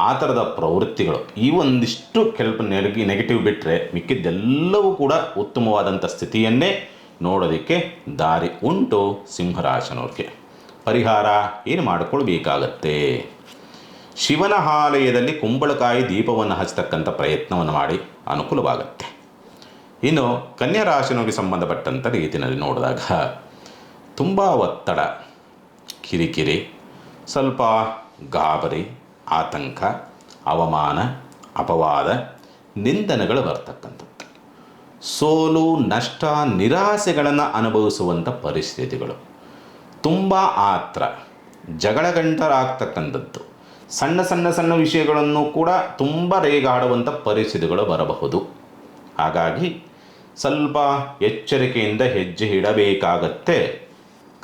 ಆ ಥರದ ಪ್ರವೃತ್ತಿಗಳು, ಈ ಒಂದಿಷ್ಟು ಕೆಲವು ನೆಗೆಟಿವ್ ಬಿಟ್ಟರೆ ಮಿಕ್ಕಿದ್ದೆಲ್ಲವೂ ಕೂಡ ಉತ್ತಮವಾದಂಥ ಸ್ಥಿತಿಯನ್ನೇ ನೋಡೋದಕ್ಕೆ ದಾರಿ ಉಂಟು ಸಿಂಹರಾಶಿನವ್ರಿಗೆ. ಪರಿಹಾರ ಏನು ಮಾಡಿಕೊಳ್ಬೇಕಾಗತ್ತೆ? ಶಿವನ ಆಲಯದಲ್ಲಿ ಕುಂಬಳಕಾಯಿ ದೀಪವನ್ನು ಹಚ್ಚತಕ್ಕಂಥ ಪ್ರಯತ್ನವನ್ನು ಮಾಡಿ, ಅನುಕೂಲವಾಗುತ್ತೆ. ಇನ್ನು ಕನ್ಯಾ ರಾಶಿನವರಿಗೆ ಸಂಬಂಧಪಟ್ಟಂಥ ರೀತಿಯಲ್ಲಿ ನೋಡಿದಾಗ ತುಂಬ ಒತ್ತಡ, ಕಿರಿಕಿರಿ, ಸ್ವಲ್ಪ ಗಾಬರಿ, ಆತಂಕ, ಅವಮಾನ, ಅಪವಾದ, ನಿಂದನೆಗಳು ಬರ್ತಕ್ಕಂಥದ್ದು. ಸೋಲು, ನಷ್ಟ, ನಿರಾಸೆಗಳನ್ನು ಅನುಭವಿಸುವಂಥ ಪರಿಸ್ಥಿತಿಗಳು. ತುಂಬ ಆತ್ರ, ಜಗಳಗಂಟರಾಗ್ತಕ್ಕಂಥದ್ದು. ಸಣ್ಣ ಸಣ್ಣ ಸಣ್ಣ ವಿಷಯಗಳನ್ನು ಕೂಡ ತುಂಬ ರೇಗಾಡುವಂಥ ಪರಿಸ್ಥಿತಿಗಳು ಬರಬಹುದು. ಹಾಗಾಗಿ ಸ್ವಲ್ಪ ಎಚ್ಚರಿಕೆಯಿಂದ ಹೆಜ್ಜೆ ಇಡಬೇಕಾಗತ್ತೆ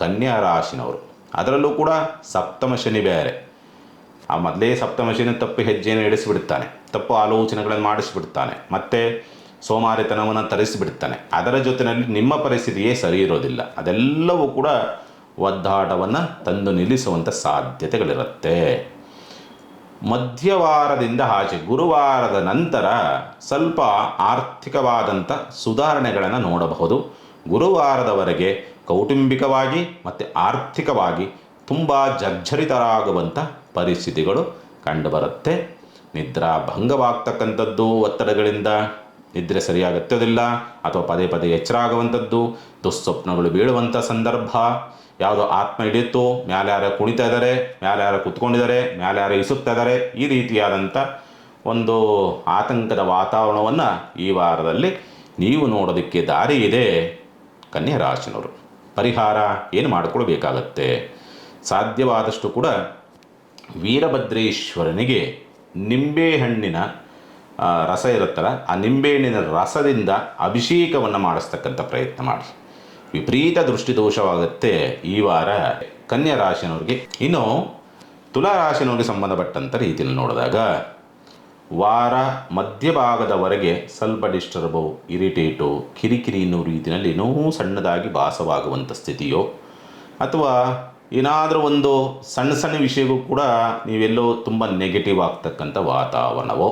ಕನ್ಯಾ ರಾಶಿನವರು. ಅದರಲ್ಲೂ ಕೂಡ ಸಪ್ತಮ ಶನಿ ಬೇರೆ. ಆ ಮೊದಲೇ ಸಪ್ತಮ ಶನಿ ತಪ್ಪು ಹೆಜ್ಜೆಯನ್ನು ಇಡಿಸಿಬಿಡ್ತಾನೆ. ತಪ್ಪು ಆಲೋಚನೆಗಳನ್ನು ಮಾಡಿಸಿಬಿಡ್ತಾನೆ, ಮತ್ತು ಸೋಮಾರಿತನವನ್ನು ತರಿಸಿಬಿಡ್ತಾನೆ. ಅದರ ಜೊತೆಯಲ್ಲಿ ನಿಮ್ಮ ಪರಿಸ್ಥಿತಿಯೇ ಸರಿ ಇರೋದಿಲ್ಲ. ಅದೆಲ್ಲವೂ ಕೂಡ ಒದ್ದಾಟವನ್ನು ತಂದು ನಿಲ್ಲಿಸುವಂಥ ಸಾಧ್ಯತೆಗಳಿರುತ್ತೆ. ಮಧ್ಯವಾರದಿಂದ ಆಚೆ ಗುರುವಾರದ ನಂತರ ಸ್ವಲ್ಪ ಆರ್ಥಿಕವಾದಂಥ ಸುಧಾರಣೆಗಳನ್ನು ನೋಡಬಹುದು. ಗುರುವಾರದವರೆಗೆ ಕೌಟುಂಬಿಕವಾಗಿ ಮತ್ತು ಆರ್ಥಿಕವಾಗಿ ತುಂಬ ಜರ್ಜರಿತರಾಗುವಂಥ ಪರಿಸ್ಥಿತಿಗಳು ಕಂಡುಬರುತ್ತೆ. ನಿದ್ರಾ ಭಂಗವಾಗ್ತಕ್ಕಂಥದ್ದು, ಒತ್ತಡಗಳಿಂದ ನಿದ್ರೆ ಸರಿಯಾಗುತ್ತೋದಿಲ್ಲ ಅಥವಾ ಪದೇ ಪದೇ ಎಚ್ಚರ ಆಗುವಂಥದ್ದು, ದುಸ್ವಪ್ನಗಳು ಬೀಳುವಂಥ ಸಂದರ್ಭ, ಯಾವುದೋ ಆತ್ಮ ಹಿಡಿಯುತ್ತೋ, ಮ್ಯಾಲೆ ಯಾರು ಕುಣಿತಾ ಇದ್ದಾರೆ, ಮ್ಯಾಲೆ ಯಾರು ಕುತ್ಕೊಂಡಿದ್ದಾರೆ, ಮ್ಯಾಲೆ ಯಾರು ಇಸುತ್ತಾ ಇದ್ದಾರೆ, ಈ ರೀತಿಯಾದಂಥ ಒಂದು ಆತಂಕದ ವಾತಾವರಣವನ್ನು ಈ ವಾರದಲ್ಲಿ ನೀವು ನೋಡೋದಕ್ಕೆ ದಾರಿ ಇದೆ. ಕನ್ಯಾ ರಾಶಿನವರು ಪರಿಹಾರ ಏನು ಮಾಡಿಕೊಳ್ಬೇಕಾಗತ್ತೆ? ಸಾಧ್ಯವಾದಷ್ಟು ಕೂಡ ವೀರಭದ್ರೇಶ್ವರನಿಗೆ ನಿಂಬೆಹಣ್ಣಿನ ರಸ ಇರುತ್ತಲ್ಲ, ಆ ನಿಂಬೆಹಣ್ಣಿನ ರಸದಿಂದ ಅಭಿಷೇಕವನ್ನು ಮಾಡಿಸ್ತಕ್ಕಂಥ ಪ್ರಯತ್ನ ಮಾಡಿ. ವಿಪರೀತ ದೃಷ್ಟಿದೋಷವಾಗುತ್ತೆ ಈ ವಾರ ಕನ್ಯಾ ರಾಶಿನವ್ರಿಗೆ. ಇನ್ನು ತುಲಾ ರಾಶಿನವ್ರಿಗೆ ಸಂಬಂಧಪಟ್ಟಂಥ ರೀತಿಯಲ್ಲಿ ನೋಡಿದಾಗ ವಾರ ಮಧ್ಯಭಾಗದವರೆಗೆ ಸ್ವಲ್ಪ ಡಿಸ್ಟರ್ಬು, ಇರಿಟೇಟು, ಕಿರಿಕಿರಿ ಅನ್ನೋ ರೀತಿಯಲ್ಲಿ ಏನೋ ಸಣ್ಣದಾಗಿ ಭಾಸವಾಗುವಂಥ ಸ್ಥಿತಿಯೋ, ಅಥವಾ ಏನಾದರೂ ಒಂದು ಸಣ್ಣ ಸಣ್ಣ ವಿಷಯಕ್ಕೂ ಕೂಡ ನೀವೆಲ್ಲೋ ತುಂಬ ನೆಗೆಟಿವ್ ಆಗ್ತಕ್ಕಂಥ ವಾತಾವರಣವೋ,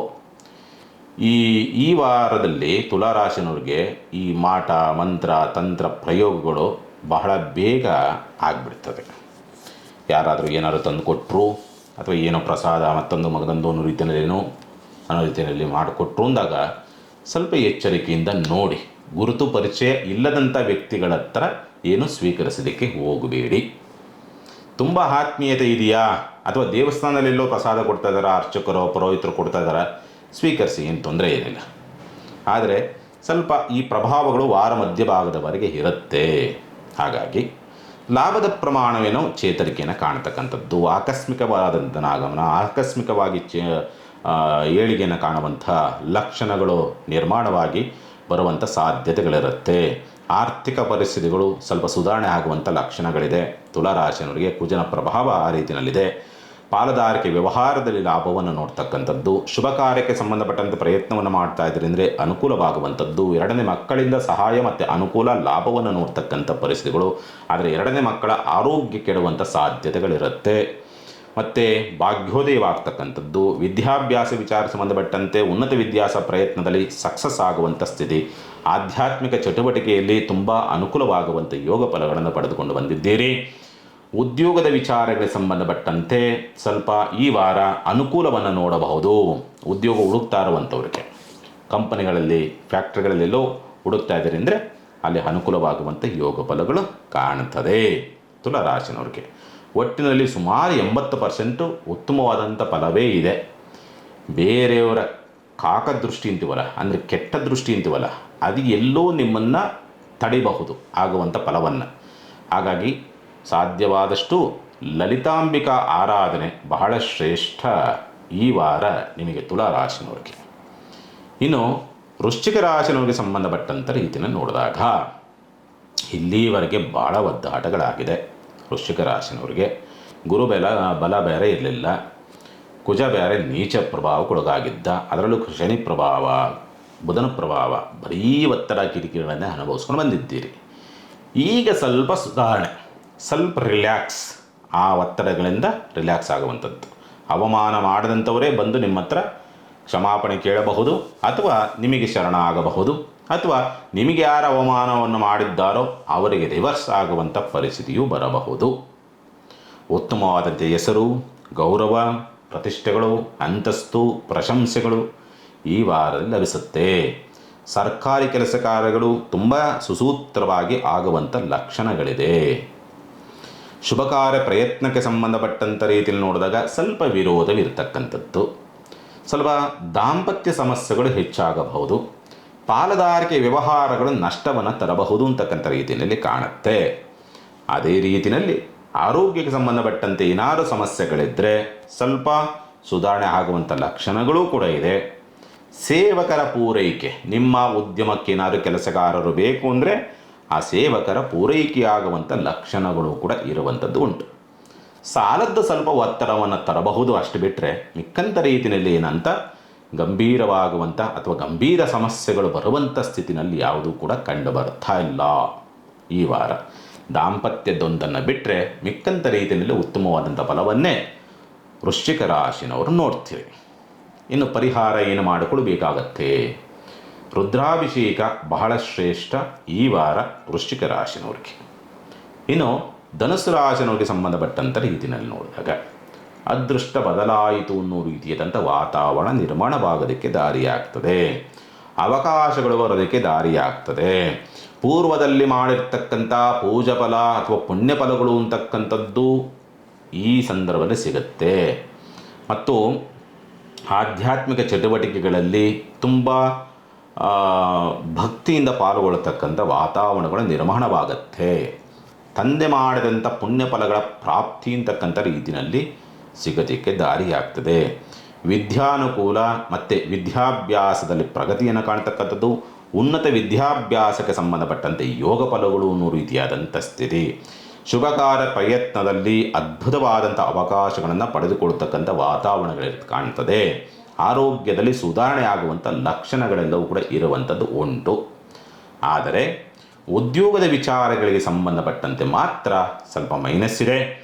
ಈ ವಾರದಲ್ಲಿ ತುಲಾರಾಶಿನವ್ರಿಗೆ ಈ ಮಾಟ ಮಂತ್ರ ತಂತ್ರ ಪ್ರಯೋಗಗಳು ಬಹಳ ಬೇಗ ಆಗಿಬಿಡ್ತದೆ. ಯಾರಾದರೂ ಏನಾದರೂ ತಂದು ಕೊಟ್ಟರು ಅಥವಾ ಏನೋ ಪ್ರಸಾದ ಮತ್ತೊಂದು ಮಗದೊಂದು ಅನ್ನೋ ರೀತಿಯಲ್ಲಿ ಮಾಡಿಕೊಟ್ರು ಅಂದಾಗ ಸ್ವಲ್ಪ ಎಚ್ಚರಿಕೆಯಿಂದ ನೋಡಿ. ಗುರುತು ಪರಿಚಯ ಇಲ್ಲದಂಥ ವ್ಯಕ್ತಿಗಳ ಹತ್ರ ಏನು ಸ್ವೀಕರಿಸಲಿಕ್ಕೆ ಹೋಗಬೇಡಿ. ತುಂಬ ಆತ್ಮೀಯತೆ ಇದೆಯಾ ಅಥವಾ ದೇವಸ್ಥಾನದಲ್ಲೆಲ್ಲೋ ಪ್ರಸಾದ ಕೊಡ್ತಾ ಇದ್ದಾರೆ, ಅರ್ಚಕರೋ ಪುರೋಹಿತರು ಕೊಡ್ತಾ ಇದ್ದಾರೆ, ಸ್ವೀಕರಿಸಿ, ಏನು ತೊಂದರೆ ಏನಿಲ್ಲ. ಆದರೆ ಸ್ವಲ್ಪ ಈ ಪ್ರಭಾವಗಳು ವಾರ ಮಧ್ಯಭಾಗದವರೆಗೆ ಇರುತ್ತೆ. ಹಾಗಾಗಿ ಲಾಭದ ಪ್ರಮಾಣವೇನೋ ಚೇತರಿಕೆಯನ್ನು ಕಾಣತಕ್ಕಂಥದ್ದು, ಆಕಸ್ಮಿಕವಾದಂಥ ಆಗಮನ, ಆಕಸ್ಮಿಕವಾಗಿ ಏಳಿಗೆಯನ್ನು ಕಾಣುವಂಥ ಲಕ್ಷಣಗಳು ನಿರ್ಮಾಣವಾಗಿ ಬರುವಂಥ ಸಾಧ್ಯತೆಗಳಿರುತ್ತೆ. ಆರ್ಥಿಕ ಪರಿಸ್ಥಿತಿಗಳು ಸ್ವಲ್ಪ ಸುಧಾರಣೆ ಆಗುವಂಥ ಲಕ್ಷಣಗಳಿದೆ. ತುಲಾರಾಶಿಯವರಿಗೆ ಕುಜನ ಪ್ರಭಾವ ಆ ರೀತಿಯಲ್ಲಿದೆ. ಪಾಲುದಾರಿಕೆ ವ್ಯವಹಾರದಲ್ಲಿ ಲಾಭವನ್ನು ನೋಡ್ತಕ್ಕಂಥದ್ದು, ಶುಭ ಕಾರ್ಯಕ್ಕೆ ಸಂಬಂಧಪಟ್ಟಂತೆ ಪ್ರಯತ್ನವನ್ನು ಮಾಡ್ತಾ ಇದ್ರಿ ಅಂದರೆ ಅನುಕೂಲವಾಗುವಂಥದ್ದು, ಎರಡನೇ ಮಕ್ಕಳಿಂದ ಸಹಾಯ ಮತ್ತು ಅನುಕೂಲ ಲಾಭವನ್ನು ನೋಡ್ತಕ್ಕಂಥ ಪರಿಸ್ಥಿತಿಗಳು. ಆದರೆ ಎರಡನೇ ಮಕ್ಕಳ ಆರೋಗ್ಯ ಕೆಡುವಂಥ ಸಾಧ್ಯತೆಗಳಿರುತ್ತೆ. ಮತ್ತು ಭಾಗ್ಯೋದಯವಾಗ್ತಕ್ಕಂಥದ್ದು, ವಿದ್ಯಾಭ್ಯಾಸ ವಿಚಾರ ಸಂಬಂಧಪಟ್ಟಂತೆ ಉನ್ನತ ವಿದ್ಯಾಸ ಪ್ರಯತ್ನದಲ್ಲಿ ಸಕ್ಸಸ್ ಆಗುವಂಥ ಸ್ಥಿತಿ, ಆಧ್ಯಾತ್ಮಿಕ ಚಟುವಟಿಕೆಯಲ್ಲಿ ತುಂಬ ಅನುಕೂಲವಾಗುವಂಥ ಯೋಗ ಫಲಗಳನ್ನು ಪಡೆದುಕೊಂಡು ಬಂದಿದ್ದೀರಿ. ಉದ್ಯೋಗದ ವಿಚಾರಗಳಿಗೆ ಸಂಬಂಧಪಟ್ಟಂತೆ ಸ್ವಲ್ಪ ಈ ವಾರ ಅನುಕೂಲವನ್ನು ನೋಡಬಹುದು. ಉದ್ಯೋಗ ಹುಡುಕ್ತಾ ಇರುವಂಥವ್ರಿಗೆ ಕಂಪನಿಗಳಲ್ಲಿ ಫ್ಯಾಕ್ಟ್ರಿಗಳಲ್ಲೆಲ್ಲೋ ಹುಡುಕ್ತಾ ಇದ್ದಾರೆ ಅಂದರೆ ಅಲ್ಲಿ ಅನುಕೂಲವಾಗುವಂಥ ಯೋಗ ಫಲಗಳು ಕಾಣುತ್ತದೆ ತುಲಾರಾಶಿನವ್ರಿಗೆ. ಒಟ್ಟಿನಲ್ಲಿ ಸುಮಾರು 80% ಉತ್ತಮವಾದಂಥ ಫಲವೇ ಇದೆ. ಬೇರೆಯವರ ಕಾಕದೃಷ್ಟಿ ಅಂತೀವಲ್ಲ, ಅಂದರೆ ಕೆಟ್ಟ ದೃಷ್ಟಿ ಅಂತೀವಲ್ಲ, ಅದು ಎಲ್ಲೋ ನಿಮ್ಮನ್ನು ತಡಿಬಹುದು ಆಗುವಂಥ ಫಲವನ್ನು. ಹಾಗಾಗಿ ಸಾಧ್ಯವಾದಷ್ಟು ಲಲಿತಾಂಬಿಕಾ ಆರಾಧನೆ ಬಹಳ ಶ್ರೇಷ್ಠ ಈ ವಾರ ನಿಮಗೆ ತುಲಾರಾಶಿನವ್ರಿಗೆ. ಇನ್ನು ವೃಶ್ಚಿಕ ರಾಶಿನವ್ರಿಗೆ ಸಂಬಂಧಪಟ್ಟಂಥ ರೀತಿಯನ್ನು ನೋಡಿದಾಗ ಇಲ್ಲಿವರೆಗೆ ಭಾಳ ಒದ್ದಾಟಗಳಾಗಿದೆ. ವೃಶ್ಚಿಕ ರಾಶಿನವ್ರಿಗೆ ಗುರು ಬಲ ಬೇರೆ ಇರಲಿಲ್ಲ, ಕುಜ ಬೇರೆ ನೀಚ ಪ್ರಭಾವಕ್ಕೊಳಗಾಗಿದ್ದ, ಅದರಲ್ಲೂ ಶನಿ ಪ್ರಭಾವ, ಬುಧನ ಪ್ರಭಾವ, ಬರೀ ಒತ್ತಡ ಕಿರಿಕಿರಿಗಳನ್ನೇ ಅನುಭವಿಸ್ಕೊಂಡು ಬಂದಿದ್ದೀರಿ. ಈಗ ಸ್ವಲ್ಪ ಸುಧಾರಣೆ, ಸ್ವಲ್ಪ ರಿಲ್ಯಾಕ್ಸ್, ಆ ಒತ್ತಡಗಳಿಂದ ರಿಲ್ಯಾಕ್ಸ್ ಆಗುವಂಥದ್ದು. ಅವಮಾನ ಮಾಡದಂಥವರೇ ಬಂದು ನಿಮ್ಮ ಹತ್ರ ಕ್ಷಮಾಪಣೆ ಕೇಳಬಹುದು, ಅಥವಾ ನಿಮಗೆ ಶರಣ ಆಗಬಹುದು, ಅಥವಾ ನಿಮಗೆ ಯಾರು ಅವಮಾನವನ್ನು ಮಾಡಿದ್ದಾರೋ ಅವರಿಗೆ ರಿವರ್ಸ್ ಆಗುವಂಥ ಪರಿಸ್ಥಿತಿಯೂ ಬರಬಹುದು. ಉತ್ತಮವಾದಂಥ ಹೆಸರು, ಗೌರವ, ಪ್ರತಿಷ್ಠೆಗಳು, ಅಂತಸ್ತು, ಪ್ರಶಂಸೆಗಳು ಈ ವಾರದಲ್ಲಿ ಲಭಿಸುತ್ತೆ. ಸರ್ಕಾರಿ ಕೆಲಸ ಕಾರ್ಯಗಳು ತುಂಬ ಸುಸೂತ್ರವಾಗಿ ಆಗುವಂಥ ಲಕ್ಷಣಗಳಿದೆ. ಶುಭ ಕಾರ್ಯ ಪ್ರಯತ್ನಕ್ಕೆ ಸಂಬಂಧಪಟ್ಟಂಥ ರೀತಿಯಲ್ಲಿ ನೋಡಿದಾಗ ಸ್ವಲ್ಪ ವಿರೋಧವಿರ್ತಕ್ಕಂಥದ್ದು, ಸ್ವಲ್ಪ ದಾಂಪತ್ಯ ಸಮಸ್ಯೆಗಳು ಹೆಚ್ಚಾಗಬಹುದು, ಪಾಲುದಾರಿಕೆ ವ್ಯವಹಾರಗಳು ನಷ್ಟವನ್ನು ತರಬಹುದು ಅಂತಕ್ಕಂಥ ರೀತಿಯಲ್ಲಿ ಕಾಣುತ್ತೆ. ಅದೇ ರೀತಿಯಲ್ಲಿ ಆರೋಗ್ಯಕ್ಕೆ ಸಂಬಂಧಪಟ್ಟಂತೆ ಏನಾದರೂ ಸಮಸ್ಯೆಗಳಿದ್ದರೆ ಸ್ವಲ್ಪ ಸುಧಾರಣೆ ಆಗುವಂಥ ಲಕ್ಷಣಗಳೂ ಕೂಡ ಇದೆ. ಸೇವಕರ ಪೂರೈಕೆ, ನಿಮ್ಮ ಉದ್ಯಮಕ್ಕೆ ಏನಾದರೂ ಕೆಲಸಗಾರರು ಬೇಕು ಅಂದರೆ ಆ ಸೇವಕರ ಪೂರೈಕೆಯಾಗುವಂಥ ಲಕ್ಷಣಗಳು ಕೂಡ ಇರುವಂಥದ್ದು ಉಂಟು. ಸಾಲದ್ದು ಸ್ವಲ್ಪ ಒತ್ತಡವನ್ನು ತರಬಹುದು, ಅಷ್ಟು ಬಿಟ್ಟರೆ ಮಿಕ್ಕಂಥ ರೀತಿಯಲ್ಲಿ ಏನಂತ ಗಂಭೀರವಾಗುವಂಥ ಅಥವಾ ಗಂಭೀರ ಸಮಸ್ಯೆಗಳು ಬರುವಂಥ ಸ್ಥಿತಿನಲ್ಲಿ ಯಾವುದೂ ಕೂಡ ಕಂಡು ಬರ್ತಾ ಇಲ್ಲ ಈ ವಾರ. ದಾಂಪತ್ಯದೊಂದನ್ನು ಬಿಟ್ಟರೆ ಮಿಕ್ಕಂಥ ರೀತಿಯಲ್ಲಿ ಉತ್ತಮವಾದಂಥ ಫಲವನ್ನೇ ವೃಶ್ಚಿಕ ರಾಶಿನವರು ನೋಡ್ತೀವಿ. ಇನ್ನು ಪರಿಹಾರ ಏನು ಮಾಡಿಕೊಳ್ಬೇಕಾಗತ್ತೆ? ರುದ್ರಾಭಿಷೇಕ ಬಹಳ ಶ್ರೇಷ್ಠ ಈ ವಾರ ವೃಶ್ಚಿಕ ರಾಶಿನವ್ರಿಗೆ. ಇನ್ನು ಧನುಸ್ಸು ರಾಶಿನವ್ರಿಗೆ ಸಂಬಂಧಪಟ್ಟಂಥ ರೀತಿಯಲ್ಲಿ ನೋಡಿದಾಗ ಅದೃಷ್ಟ ಬದಲಾಯಿತು ಅನ್ನೋ ರೀತಿಯಾದಂಥ ವಾತಾವರಣ ನಿರ್ಮಾಣವಾಗೋದಕ್ಕೆ ದಾರಿಯಾಗ್ತದೆ, ಅವಕಾಶಗಳು ಬರೋದಕ್ಕೆ ದಾರಿಯಾಗ್ತದೆ. ಪೂರ್ವದಲ್ಲಿ ಮಾಡಿರ್ತಕ್ಕಂಥ ಪೂಜಾ ಫಲ ಅಥವಾ ಪುಣ್ಯ ಫಲಗಳು ಅಂತಕ್ಕಂಥದ್ದು ಈ ಸಂದರ್ಭದಲ್ಲಿ ಸಿಗುತ್ತೆ. ಮತ್ತು ಆಧ್ಯಾತ್ಮಿಕ ಚಟುವಟಿಕೆಗಳಲ್ಲಿ ತುಂಬ ಭಕ್ತಿಯಿಂದ ಪಾಲ್ಗೊಳ್ಳತಕ್ಕಂಥ ವಾತಾವರಣಗಳ ನಿರ್ಮಾಣವಾಗತ್ತೆ. ತಂದೆ ಮಾಡಿದಂಥ ಪುಣ್ಯ ಫಲಗಳ ಪ್ರಾಪ್ತಿ ಅಂತಕ್ಕಂಥ ರೀತಿಯಲ್ಲಿ ಸಿಗೋದಕ್ಕೆ ದಾರಿಯಾಗ್ತದೆ. ವಿದ್ಯಾನುಕೂಲ ಮತ್ತು ವಿದ್ಯಾಭ್ಯಾಸದಲ್ಲಿ ಪ್ರಗತಿಯನ್ನು ಕಾಣ್ತಕ್ಕಂಥದ್ದು, ಉನ್ನತ ವಿದ್ಯಾಭ್ಯಾಸಕ್ಕೆ ಸಂಬಂಧಪಟ್ಟಂತೆ ಯೋಗ ಫಲಗಳು ಅನ್ನೋ ರೀತಿಯಾದಂಥ ಸ್ಥಿತಿ. ಶುಭ ಕಾರ್ಯ ಪ್ರಯತ್ನದಲ್ಲಿ ಅದ್ಭುತವಾದಂಥ ಅವಕಾಶಗಳನ್ನು ಪಡೆದುಕೊಳ್ತಕ್ಕಂಥ ವಾತಾವರಣಗಳು ಕಾಣ್ತದೆ. ಆರೋಗ್ಯದಲ್ಲಿ ಸುಧಾರಣೆ ಆಗುವಂಥ ಲಕ್ಷಣಗಳೆಲ್ಲವೂ ಕೂಡ ಇರುವಂಥದ್ದು ಉಂಟು. ಆದರೆ ಉದ್ಯೋಗದ ವಿಚಾರಗಳಿಗೆ ಸಂಬಂಧಪಟ್ಟಂತೆ ಮಾತ್ರ ಸ್ವಲ್ಪ ಮೈನಸ್ ಇದೆ.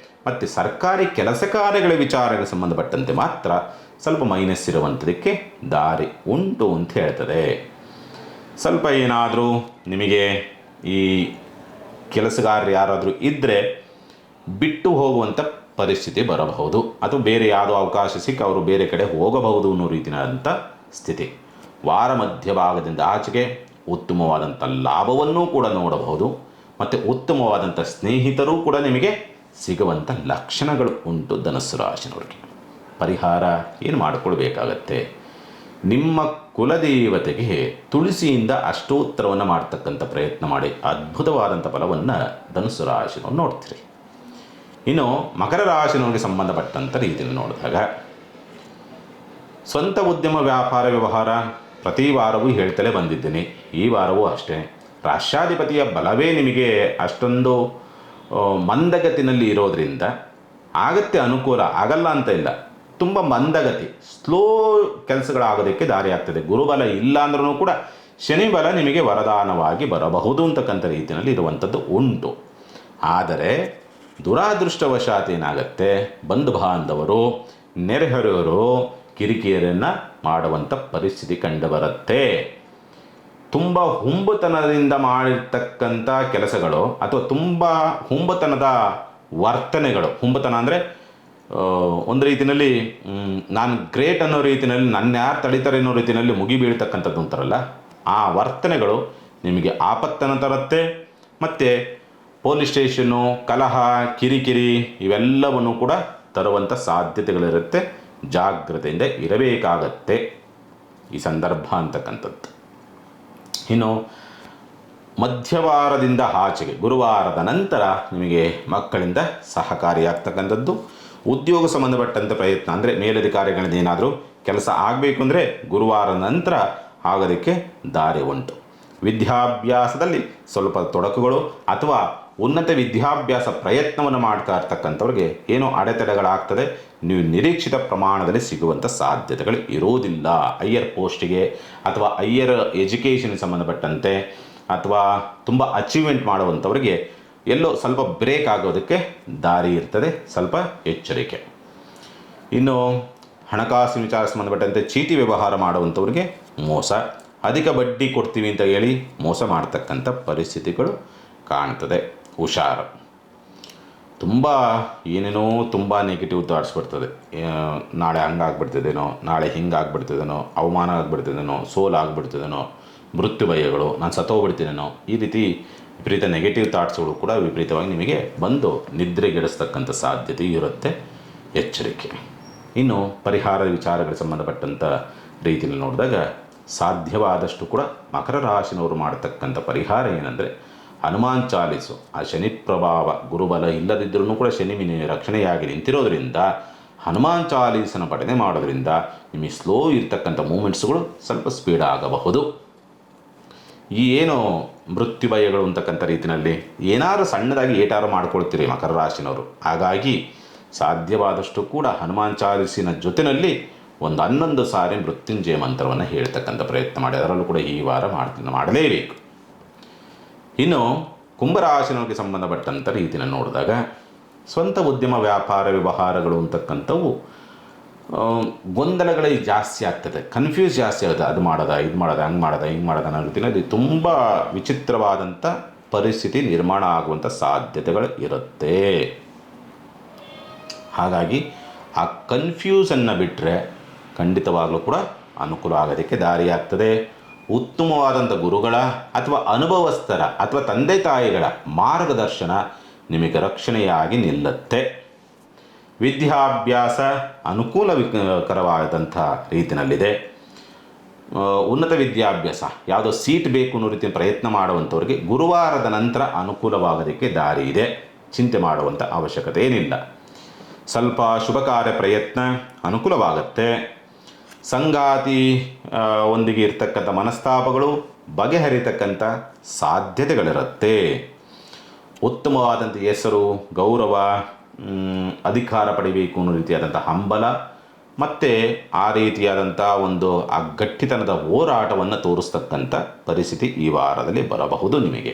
ಮತ್ತು ಸರ್ಕಾರಿ ಕೆಲಸ ಕಾರ್ಯಗಳ ವಿಚಾರಗಳಿಗೆ ಸಂಬಂಧಪಟ್ಟಂತೆ ಮಾತ್ರ ಸ್ವಲ್ಪ ಮೈನಸ್ ಇರುವಂಥದಕ್ಕೆ ದಾರಿ ಉಂಟು ಅಂತ ಹೇಳ್ತದೆ. ಸ್ವಲ್ಪ ಏನಾದರೂ ನಿಮಗೆ ಈ ಕೆಲಸಗಾರರು ಯಾರಾದರೂ ಇದ್ದರೆ ಬಿಟ್ಟು ಹೋಗುವಂಥ ಪರಿಸ್ಥಿತಿ ಬರಬಹುದು, ಅಥವಾ ಬೇರೆ ಯಾವುದೋ ಅವಕಾಶ ಸಿಕ್ಕ ಅವರು ಬೇರೆ ಕಡೆ ಹೋಗಬಹುದು ಅನ್ನೋ ರೀತಿಯಾದಂಥ ಸ್ಥಿತಿ. ವಾರ ಮಧ್ಯಭಾಗದಿಂದ ಆಚೆಗೆ ಉತ್ತಮವಾದಂಥ ಲಾಭವನ್ನೂ ಕೂಡ ನೋಡಬಹುದು. ಮತ್ತು ಉತ್ತಮವಾದಂಥ ಸ್ನೇಹಿತರೂ ಕೂಡ ನಿಮಗೆ ಸಿಗುವಂಥ ಲಕ್ಷಣಗಳು ಉಂಟು ಧನುಸ್ಸು ರಾಶಿನವ್ರಿಗೆ. ಪರಿಹಾರ ಏನು ಮಾಡಿಕೊಳ್ಬೇಕಾಗತ್ತೆ? ನಿಮ್ಮ ಕುಲದೇವತೆಗೆ ತುಳಸಿಯಿಂದ ಅಷ್ಟೋತ್ತರವನ್ನು ಮಾಡ್ತಕ್ಕಂಥ ಪ್ರಯತ್ನ ಮಾಡಿ ಅದ್ಭುತವಾದಂಥ ಫಲವನ್ನು ಧನುಸ್ಸು ರಾಶಿನವ್ರು ನೋಡ್ತೀರಿ. ಇನ್ನು ಮಕರ ರಾಶಿನವ್ರಿಗೆ ಸಂಬಂಧಪಟ್ಟಂಥ ರೀತಿಯಲ್ಲಿ ನೋಡಿದಾಗ ಸ್ವಂತ ಉದ್ಯಮ ವ್ಯಾಪಾರ ವ್ಯವಹಾರ ಪ್ರತಿ ವಾರವೂ ಹೇಳ್ತಲೇ ಬಂದಿದ್ದೀನಿ. ಈ ವಾರವೂ ಅಷ್ಟೇ. ರಾಷ್ಟ್ರಾಧಿಪತಿಯ ಬಲವೇ ನಿಮಗೆ ಅಷ್ಟೊಂದು ಮಂದಗತಿನಲ್ಲಿ ಇರೋದರಿಂದ ಆಗತ್ತೆ, ಅನುಕೂಲ ಆಗಲ್ಲ ಅಂತ ಇಲ್ಲ. ತುಂಬ ಮಂದಗತಿ, ಸ್ಲೋ ಕೆಲಸಗಳಾಗೋದಕ್ಕೆ ದಾರಿ ಆಗ್ತದೆ. ಗುರುಬಲ ಇಲ್ಲ ಅಂದ್ರೂ ಕೂಡ ಶನಿ ಬಲ ನಿಮಗೆ ವರದಾನವಾಗಿ ಬರಬಹುದು ಅಂತಕ್ಕಂಥ ರೀತಿಯಲ್ಲಿ ಇರುವಂಥದ್ದು ಉಂಟು. ಆದರೆ ದುರಾದೃಷ್ಟವಶಾತ್ ಏನಾಗುತ್ತೆ, ಬಂಧು ಬಾಂಧವರು ನೆರೆಹೊರೆಯವರು ಕಿರಿಕಿರಿಯನ್ನು ಮಾಡುವಂಥ ಪರಿಸ್ಥಿತಿ ಕಂಡುಬರುತ್ತೆ. ತುಂಬ ಹುಂಬತನದಿಂದ ಮಾಡಿರ್ತಕ್ಕಂಥ ಕೆಲಸಗಳು ಅಥವಾ ತುಂಬ ಹುಂಬತನದ ವರ್ತನೆಗಳು, ಹುಂಬತನ ಅಂದರೆ ಒಂದು ರೀತಿಯಲ್ಲಿ ನಾನು ಗ್ರೇಟ್ ಅನ್ನೋ ರೀತಿಯಲ್ಲಿ ನನ್ನ ಯಾರು ತಡೀತಾರೆ ಅನ್ನೋ ರೀತಿಯಲ್ಲಿ ಮುಗಿ ಬೀಳ್ತಕ್ಕಂಥದ್ದು ಅಂತಾರಲ್ಲ, ಆ ವರ್ತನೆಗಳು ನಿಮಗೆ ಆಪತ್ತನ್ನು ತರುತ್ತೆ. ಮತ್ತು ಪೊಲೀಸ್ ಸ್ಟೇಷನ್ನು, ಕಲಹ, ಕಿರಿಕಿರಿ ಇವೆಲ್ಲವನ್ನು ಕೂಡ ತರುವಂಥ ಸಾಧ್ಯತೆಗಳಿರುತ್ತೆ. ಜಾಗ್ರತೆಯಿಂದ ಇರಬೇಕಾಗತ್ತೆ ಈ ಸಂದರ್ಭ ಅಂತಕ್ಕಂಥದ್ದು. ಇನ್ನು ಮಧ್ಯವಾರದಿಂದ ಆಚೆಗೆ ಗುರುವಾರದ ನಂತರ ನಿಮಗೆ ಮಕ್ಕಳಿಂದ ಸಹಕಾರಿಯಾಗ್ತಕ್ಕಂಥದ್ದು. ಉದ್ಯೋಗ ಸಂಬಂಧಪಟ್ಟಂಥ ಪ್ರಯತ್ನ ಅಂದರೆ ಮೇಲಧಿಕಾರಿಗಳಿಂದ ಏನಾದರೂ ಕೆಲಸ ಆಗಬೇಕು ಅಂದರೆ ಗುರುವಾರ ನಂತರ ಆಗೋದಕ್ಕೆ ದಾರಿ ಉಂಟು. ವಿದ್ಯಾಭ್ಯಾಸದಲ್ಲಿ ಸ್ವಲ್ಪ ತೊಡಕುಗಳು ಅಥವಾ ಉನ್ನತ ವಿದ್ಯಾಭ್ಯಾಸ ಪ್ರಯತ್ನವನ್ನು ಮಾಡ್ತಾ ಇರ್ತಕ್ಕಂಥವ್ರಿಗೆ ಏನೋ ಅಡೆತಡೆಗಳಾಗ್ತದೆ. ನೀವು ನಿರೀಕ್ಷಿತ ಪ್ರಮಾಣದಲ್ಲಿ ಸಿಗುವಂಥ ಸಾಧ್ಯತೆಗಳು ಇರೋದಿಲ್ಲ. ಹೈಯರ್ ಪೋಸ್ಟಿಗೆ ಅಥವಾ ಹೈಯರ್ ಎಜುಕೇಷನ್ಗೆ ಸಂಬಂಧಪಟ್ಟಂತೆ ಅಥವಾ ತುಂಬ ಅಚೀವ್ಮೆಂಟ್ ಮಾಡುವಂಥವ್ರಿಗೆ ಎಲ್ಲೋ ಸ್ವಲ್ಪ ಬ್ರೇಕ್ ಆಗೋದಕ್ಕೆ ದಾರಿ ಇರ್ತದೆ. ಸ್ವಲ್ಪ ಎಚ್ಚರಿಕೆ. ಇನ್ನು ಹಣಕಾಸಿನ ವಿಚಾರ ಸಂಬಂಧಪಟ್ಟಂತೆ ಚೀಟಿ ವ್ಯವಹಾರ ಮಾಡುವಂಥವ್ರಿಗೆ ಮೋಸ, ಅಧಿಕ ಬಡ್ಡಿ ಕೊಡ್ತೀವಿ ಅಂತ ಹೇಳಿ ಮೋಸ ಮಾಡ್ತಕ್ಕಂಥ ಪರಿಸ್ಥಿತಿಗಳು ಕಾಣ್ತದೆ. ಹುಷಾರು. ತುಂಬ ಏನೇನೋ ತುಂಬ ನೆಗೆಟಿವ್ ಥಾಟ್ಸ್ ಬರ್ತದೆ. ನಾಳೆ ಹಂಗಾಗ್ಬಿಡ್ತಿದ್ದೇನೋ, ನಾಳೆ ಹಿಂಗಾಗ್ಬಿಡ್ತಿದ್ದೇನೋ, ಅವಮಾನ ಆಗ್ಬಿಡ್ತಿದ್ದೇನೋ, ಸೋಲಾಗ್ಬಿಡ್ತಿದ್ದೇನೋ, ಮೃತ್ಯು ಭಯಗಳು, ನಾನು ಸತ್ತೋಗ್ಬಿಡ್ತೀನೇನೋ, ಈ ರೀತಿ ವಿಪರೀತ ನೆಗೆಟಿವ್ ಥಾಟ್ಸ್ಗಳು ಕೂಡ ವಿಪರೀತವಾಗಿ ನಿಮಗೆ ಬಂದು ನಿದ್ರೆಗೆಡಿಸ್ತಕ್ಕಂಥ ಸಾಧ್ಯತೆ ಇರುತ್ತೆ. ಎಚ್ಚರಿಕೆ. ಇನ್ನು ಪರಿಹಾರ ವಿಚಾರಗಳಿಗೆ ಸಂಬಂಧಪಟ್ಟಂಥ ರೀತಿಯಲ್ಲಿ ನೋಡಿದಾಗ ಸಾಧ್ಯವಾದಷ್ಟು ಕೂಡ ಮಕರ ರಾಶಿನವರು ಮಾಡತಕ್ಕಂಥ ಪರಿಹಾರ ಏನಂದರೆ ಹನುಮಾನ್ ಚಾಲೀಸು. ಆ ಶನಿ ಪ್ರಭಾವ ಗುರುಬಲ ಇಲ್ಲದಿದ್ದರೂ ಕೂಡ ಶನಿ ರಕ್ಷಣೆಯಾಗಿ ನಿಂತಿರೋದ್ರಿಂದ ಹನುಮಾನ್ ಚಾಲೀಸನ ಪಠನೆ ಮಾಡೋದ್ರಿಂದ ನಿಮಗೆ ಸ್ಲೋ ಇರ್ತಕ್ಕಂಥ ಮೂಮೆಂಟ್ಸ್ಗಳು ಸ್ವಲ್ಪ ಸ್ಪೀಡ್ ಆಗಬಹುದು. ಈ ಏನು ಮೃತ್ಯು ಭಯಗಳು ಅಂತಕ್ಕಂಥ ರೀತಿಯಲ್ಲಿ ಏನಾದರೂ ಸಣ್ಣದಾಗಿ ಏಟಾರು ಮಾಡ್ಕೊಳ್ತೀರಿ ಮಕರ ರಾಶಿನವರು. ಹಾಗಾಗಿ ಸಾಧ್ಯವಾದಷ್ಟು ಕೂಡ ಹನುಮಾನ್ ಚಾಲೀಸಿನ ಜೊತೆಯಲ್ಲಿ ಒಂದು 11 ಸಾರಿ ಮೃತ್ಯುಂಜಯ ಮಂತ್ರವನ್ನು ಹೇಳ್ತಕ್ಕಂಥ ಪ್ರಯತ್ನ ಮಾಡಿ. ಅದರಲ್ಲೂ ಕೂಡ ಈ ವಾರ ಮಾಡಲೇಬೇಕು. ಇನ್ನು ಕುಂಭರಾಶಿನವರಿಗೆ ಸಂಬಂಧಪಟ್ಟಂಥ ರೀತಿನ ನೋಡಿದಾಗ ಸ್ವಂತ ಉದ್ಯಮ ವ್ಯಾಪಾರ ವ್ಯವಹಾರಗಳು ಅಂತಕ್ಕಂಥವು ಗೊಂದಲಗಳೇ ಜಾಸ್ತಿ ಆಗ್ತದೆ, ಕನ್ಫ್ಯೂಸ್ ಜಾಸ್ತಿ ಆಗುತ್ತೆ. ಅದು ಮಾಡೋದ, ಇದು ಮಾಡೋದ, ಹಂಗೆ ಮಾಡೋದ, ಹಿಂಗೆ ಮಾಡೋದ ಅನ್ನೋ ರೀತಿಯಲ್ಲಿ ತುಂಬ ವಿಚಿತ್ರವಾದಂಥ ಪರಿಸ್ಥಿತಿ ನಿರ್ಮಾಣ ಆಗುವಂಥ ಸಾಧ್ಯತೆಗಳು ಇರುತ್ತೆ. ಹಾಗಾಗಿ ಆ ಕನ್ಫ್ಯೂಸನ್ನು ಬಿಟ್ಟರೆ ಖಂಡಿತವಾಗಲೂ ಕೂಡ ಅನುಕೂಲ ಆಗೋದಕ್ಕೆ ದಾರಿಯಾಗ್ತದೆ. ಉತ್ತಮವಾದಂಥ ಗುರುಗಳ ಅಥವಾ ಅನುಭವಸ್ಥರ ಅಥವಾ ತಂದೆ ತಾಯಿಗಳ ಮಾರ್ಗದರ್ಶನ ನಿಮಗೆ ರಕ್ಷಣೆಯಾಗಿ ನಿಲ್ಲುತ್ತೆ. ವಿದ್ಯಾಭ್ಯಾಸ ಅನುಕೂಲಕರವಾದಂಥ ರೀತಿಯಲ್ಲಿದೆ. ಉನ್ನತ ವಿದ್ಯಾಭ್ಯಾಸ ಯಾವುದೋ ಸೀಟ್ ಬೇಕು ಅನ್ನೋ ರೀತಿಯ ಪ್ರಯತ್ನ ಮಾಡುವಂಥವ್ರಿಗೆ ಗುರುವಾರದ ನಂತರ ಅನುಕೂಲವಾಗೋದಕ್ಕೆ ದಾರಿ ಇದೆ. ಚಿಂತೆ ಮಾಡುವಂಥ ಅವಶ್ಯಕತೆ ಏನಿಲ್ಲ. ಸ್ವಲ್ಪ ಶುಭ ಕಾರ್ಯ ಪ್ರಯತ್ನ ಅನುಕೂಲವಾಗುತ್ತೆ. ಸಂಗಾತಿ ಒಂದಿಗೆ ಇರ್ತಕ್ಕಂಥ ಮನಸ್ತಾಪಗಳು ಬಗೆಹರಿತಕ್ಕಂಥ ಸಾಧ್ಯತೆಗಳಿರುತ್ತೆ. ಉತ್ತಮವಾದಂಥ ಹೆಸರು, ಗೌರವ, ಅಧಿಕಾರ ಪಡಿಬೇಕು ಅನ್ನೋ ರೀತಿಯಾದಂಥ ಹಂಬಲ ಮತ್ತು ಆ ರೀತಿಯಾದಂಥ ಒಂದು ಆ ಗಟ್ಟಿತನದ ಹೋರಾಟವನ್ನು ತೋರಿಸ್ತಕ್ಕಂಥ ಪರಿಸ್ಥಿತಿ ಈ ವಾರದಲ್ಲಿ ಬರಬಹುದು. ನಿಮಗೆ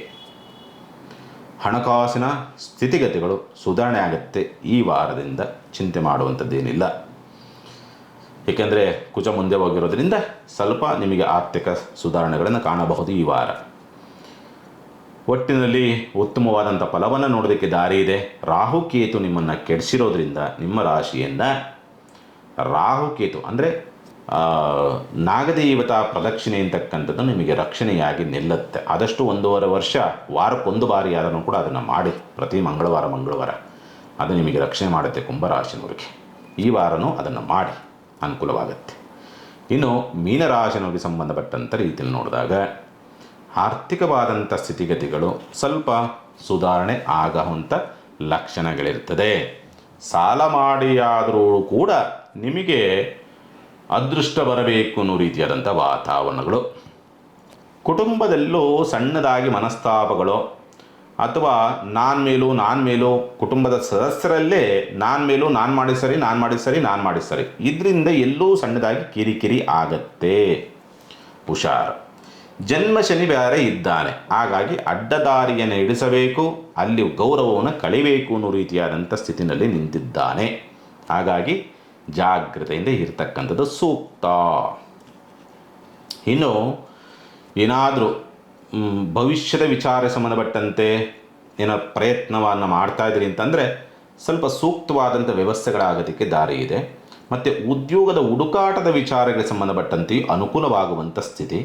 ಹಣಕಾಸಿನ ಸ್ಥಿತಿಗತಿಗಳು ಸುಧಾರಣೆ ಆಗುತ್ತೆ ಈ ವಾರದಿಂದ, ಚಿಂತೆ ಮಾಡುವಂಥದ್ದೇನಿಲ್ಲ. ಏಕೆಂದರೆ ಕುಜ ಮುಂದೆ ಹೋಗಿರೋದ್ರಿಂದ ಸ್ವಲ್ಪ ನಿಮಗೆ ಆರ್ಥಿಕ ಸುಧಾರಣೆಗಳನ್ನು ಕಾಣಬಹುದು ಈ ವಾರ. ಒಟ್ಟಿನಲ್ಲಿ ಉತ್ತಮವಾದಂಥ ಫಲವನ್ನು ನೋಡೋದಕ್ಕೆ ದಾರಿ ಇದೆ. ರಾಹುಕೇತು ನಿಮ್ಮನ್ನು ಕೆಡಿಸಿರೋದ್ರಿಂದ ನಿಮ್ಮ ರಾಶಿಯನ್ನು ರಾಹುಕೇತು ಅಂದರೆ ನಾಗದೇವತ ಪ್ರದಕ್ಷಿಣೆ ಅಂತಕ್ಕಂಥದ್ದು ನಿಮಗೆ ರಕ್ಷಣೆಯಾಗಿ ನಿಲ್ಲುತ್ತೆ. ಆದಷ್ಟು 1.5 ವರ್ಷ ವಾರಕ್ಕೊಂದು ಬಾರಿ ಆದರೂ ಕೂಡ ಅದನ್ನು ಮಾಡಿ, ಪ್ರತಿ ಮಂಗಳವಾರ ಅದು ನಿಮಗೆ ರಕ್ಷಣೆ ಮಾಡುತ್ತೆ ಕುಂಭರಾಶಿನವರಿಗೆ. ಈ ವಾರನೂ ಅದನ್ನು ಮಾಡಿ, ಅನುಕೂಲವಾಗುತ್ತೆ. ಇನ್ನು ಮೀನರಾಶಿನವರಿಗೆ ಸಂಬಂಧಪಟ್ಟಂಥ ರೀತಿಯಲ್ಲಿ ನೋಡಿದಾಗ ಆರ್ಥಿಕವಾದಂಥ ಸ್ಥಿತಿಗತಿಗಳು ಸ್ವಲ್ಪ ಸುಧಾರಣೆ ಆಗುವಂಥ ಲಕ್ಷಣಗಳಿರ್ತದೆ. ಸಾಲ ಮಾಡಿಯಾದರೂ ಕೂಡ ನಿಮಗೆ ಅದೃಷ್ಟ ಬರಬೇಕು ಅನ್ನೋ ರೀತಿಯಾದಂಥ ವಾತಾವರಣಗಳು. ಕುಟುಂಬದಲ್ಲೂ ಸಣ್ಣದಾಗಿ ಮನಸ್ತಾಪಗಳು ಅಥವಾ ನಾನು ಮೇಲೂ ಕುಟುಂಬದ ಸದಸ್ಯರಲ್ಲೇ ನಾನು ಮಾಡಿ ಸರಿ ಇದರಿಂದ ಎಲ್ಲೂ ಸಣ್ಣದಾಗಿ ಕಿರಿಕಿರಿ ಆಗತ್ತೆ. ಹುಷಾರು. ಜನ್ಮ ಶನಿ ಬೇರೆ ಇದ್ದಾನೆ, ಹಾಗಾಗಿ ಅಡ್ಡದಾರಿಯನ್ನು ಹಿಡಿಸಬೇಕು, ಅಲ್ಲಿ ಗೌರವವನ್ನು ಕಳಿಬೇಕು ಅನ್ನೋ ರೀತಿಯಾದಂಥ ಸ್ಥಿತಿನಲ್ಲಿ ನಿಂತಿದ್ದಾನೆ. ಹಾಗಾಗಿ ಜಾಗ್ರತೆಯಿಂದ ಇರತಕ್ಕಂಥದ್ದು ಸೂಕ್ತ. ಇನ್ನು ಏನಾದರೂ ಭವಿಷ್ಯದ ವಿಚಾರ ಸಂಬಂಧಪಟ್ಟಂತೆ ಏನೋ ಪ್ರಯತ್ನವನ್ನು ಮಾಡ್ತಾ ಇದ್ದೀರಿ ಅಂತಂದರೆ ಸ್ವಲ್ಪ ಸೂಕ್ತವಾದಂಥ ವ್ಯವಸ್ಥೆಗಳಾಗೋದಕ್ಕೆ ದಾರಿ ಇದೆ. ಮತ್ತು ಉದ್ಯೋಗದ ಹುಡುಕಾಟದ ವಿಚಾರಗಳಿಗೆ ಸಂಬಂಧಪಟ್ಟಂತೆ ಅನುಕೂಲವಾಗುವಂಥ ಸ್ಥಿತಿ.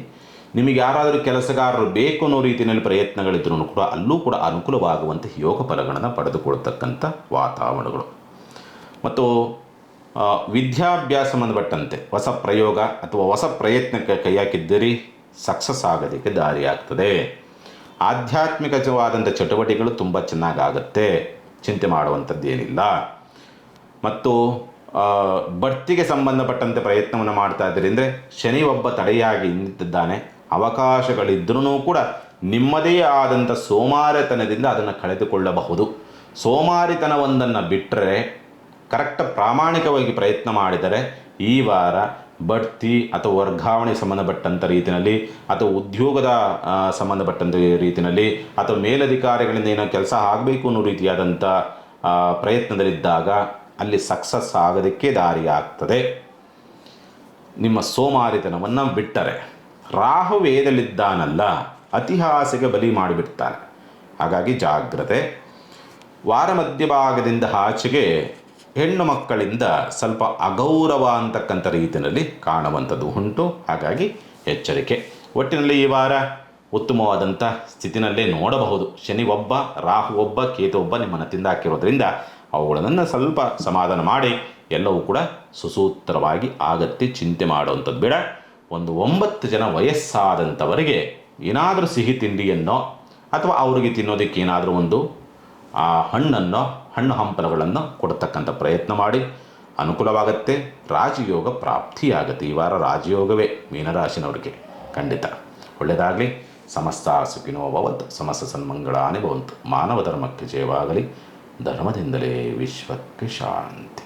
ನಿಮಗೆ ಯಾರಾದರೂ ಕೆಲಸಗಾರರು ಬೇಕು ಅನ್ನೋ ರೀತಿಯಲ್ಲಿ ಪ್ರಯತ್ನಗಳಿದ್ರೂ ಕೂಡ ಅಲ್ಲೂ ಕೂಡ ಅನುಕೂಲವಾಗುವಂಥ ಯೋಗ ಫಲಗಳನ್ನು ಪಡೆದುಕೊಳ್ತಕ್ಕಂಥ ವಾತಾವರಣಗಳು. ಮತ್ತು ವಿದ್ಯಾಭ್ಯಾಸ ಸಂಬಂಧಪಟ್ಟಂತೆ ಹೊಸ ಪ್ರಯೋಗ ಅಥವಾ ಹೊಸ ಪ್ರಯತ್ನಕ್ಕೆ ಕೈ ಹಾಕಿದ್ದೀರಿ, ಸಕ್ಸಸ್ ಆಗೋದಕ್ಕೆ ದಾರಿಯಾಗ್ತದೆ. ಆಧ್ಯಾತ್ಮಿಕವಾದಂಥ ಚಟುವಟಿಕೆಗಳು ತುಂಬ ಚೆನ್ನಾಗಾಗುತ್ತೆ, ಚಿಂತೆ ಮಾಡುವಂಥದ್ದೇನಿಲ್ಲ. ಮತ್ತು ಬಡ್ತಿಗೆ ಸಂಬಂಧಪಟ್ಟಂತೆ ಪ್ರಯತ್ನವನ್ನು ಮಾಡ್ತಾ ಇದ್ದೀರಿ ಅಂದರೆ ಶನಿ ಒಬ್ಬ ತಡೆಯಾಗಿ ನಿಂತಿದ್ದಾನೆ. ಅವಕಾಶಗಳಿದ್ರೂ ಕೂಡ ನಿಮ್ಮದೇ ಆದಂಥ ಸೋಮಾರಿತನದಿಂದ ಅದನ್ನು ಕಳೆದುಕೊಳ್ಳಬಹುದು. ಸೋಮಾರಿತನವೊಂದನ್ನು ಬಿಟ್ಟರೆ ಕರೆಕ್ಟ್ ಪ್ರಾಮಾಣಿಕವಾಗಿ ಪ್ರಯತ್ನ ಮಾಡಿದರೆ ಈ ವಾರ ಬಡ್ತಿ ಅಥವಾ ವರ್ಗಾವಣೆ ಸಂಬಂಧಪಟ್ಟಂಥ ರೀತಿಯಲ್ಲಿ ಅಥವಾ ಉದ್ಯೋಗದ ಸಂಬಂಧಪಟ್ಟಂಥ ರೀತಿಯಲ್ಲಿ ಅಥವಾ ಮೇಲಧಿಕಾರಿಗಳಿಂದ ಏನೋ ಕೆಲಸ ಆಗಬೇಕು ಅನ್ನೋ ರೀತಿಯಾದಂಥ ಪ್ರಯತ್ನದಲ್ಲಿದ್ದಾಗ ಅಲ್ಲಿ ಸಕ್ಸಸ್ ಆಗೋದಕ್ಕೆ ದಾರಿ ಆಗ್ತದೆ. ನಿಮ್ಮ ಸೋಮಾರಿತನವನ್ನು ಬಿಟ್ಟರೆ. ರಾಹು ವೇದಲ್ಲಿದ್ದಾನಲ್ಲ, ಅತಿಹಾಸಿಗೆ ಬಲಿ ಮಾಡಿಬಿಡ್ತಾನೆ. ಹಾಗಾಗಿ ಜಾಗ್ರತೆ. ವಾರ ಮಧ್ಯಭಾಗದಿಂದ ಆಚೆಗೆ ಹೆಣ್ಣು ಮಕ್ಕಳಿಂದ ಸ್ವಲ್ಪ ಅಗೌರವ ಅಂತಕ್ಕಂಥ ರೀತಿಯಲ್ಲಿ ಕಾಣುವಂಥದ್ದು ಉಂಟು. ಹಾಗಾಗಿ ಎಚ್ಚರಿಕೆ. ಒಟ್ಟಿನಲ್ಲಿ ಈ ವಾರ ಉತ್ತಮವಾದಂಥ ಸ್ಥಿತಿನಲ್ಲೇ ನೋಡಬಹುದು. ಶನಿ ಒಬ್ಬ, ರಾಹು ಒಬ್ಬ, ಕೇತು ಒಬ್ಬ ನಿಮ್ಮನ್ನು ತಿಂದಾಕಿರೋದ್ರಿಂದ ಅವುಗಳನ್ನು ಸ್ವಲ್ಪ ಸಮಾಧಾನ ಮಾಡಿ ಎಲ್ಲವೂ ಕೂಡ ಸುಸೂತ್ರವಾಗಿ ಆಗತ್ತೆ. ಚಿಂತೆ ಮಾಡುವಂಥದ್ದು ಬೇಡ. ಒಂದು 9 ಜನ ವಯಸ್ಸಾದಂಥವರಿಗೆ ಏನಾದರೂ ಸಿಹಿ ತಿಂಡಿಯನ್ನೋ ಅಥವಾ ಅವರಿಗೆ ತಿನ್ನೋದಕ್ಕೆ ಏನಾದರೂ ಒಂದು ಹಣ್ಣು ಹಂಪಲುಗಳನ್ನು ಕೊಡ್ತಕ್ಕಂಥ ಪ್ರಯತ್ನ ಮಾಡಿ, ಅನುಕೂಲವಾಗುತ್ತೆ. ರಾಜಯೋಗ ಪ್ರಾಪ್ತಿಯಾಗುತ್ತೆ. ಈ ವಾರ ರಾಜಯೋಗವೇ ಮೀನರಾಶಿನವರಿಗೆ ಖಂಡಿತ. ಒಳ್ಳೆಯದಾಗಲಿ. ಸಮಸ್ತ ಸುಖಿನೋ ಭವಂತು, ಸಮಸ್ತ ಸನ್ಮಂಗಳಾನಿ ಭವಂತು. ಮಾನವ ಧರ್ಮಕ್ಕೆ ಜಯವಾಗಲಿ. ಧರ್ಮದಿಂದಲೇ ವಿಶ್ವಕ್ಕೆ ಶಾಂತಿ.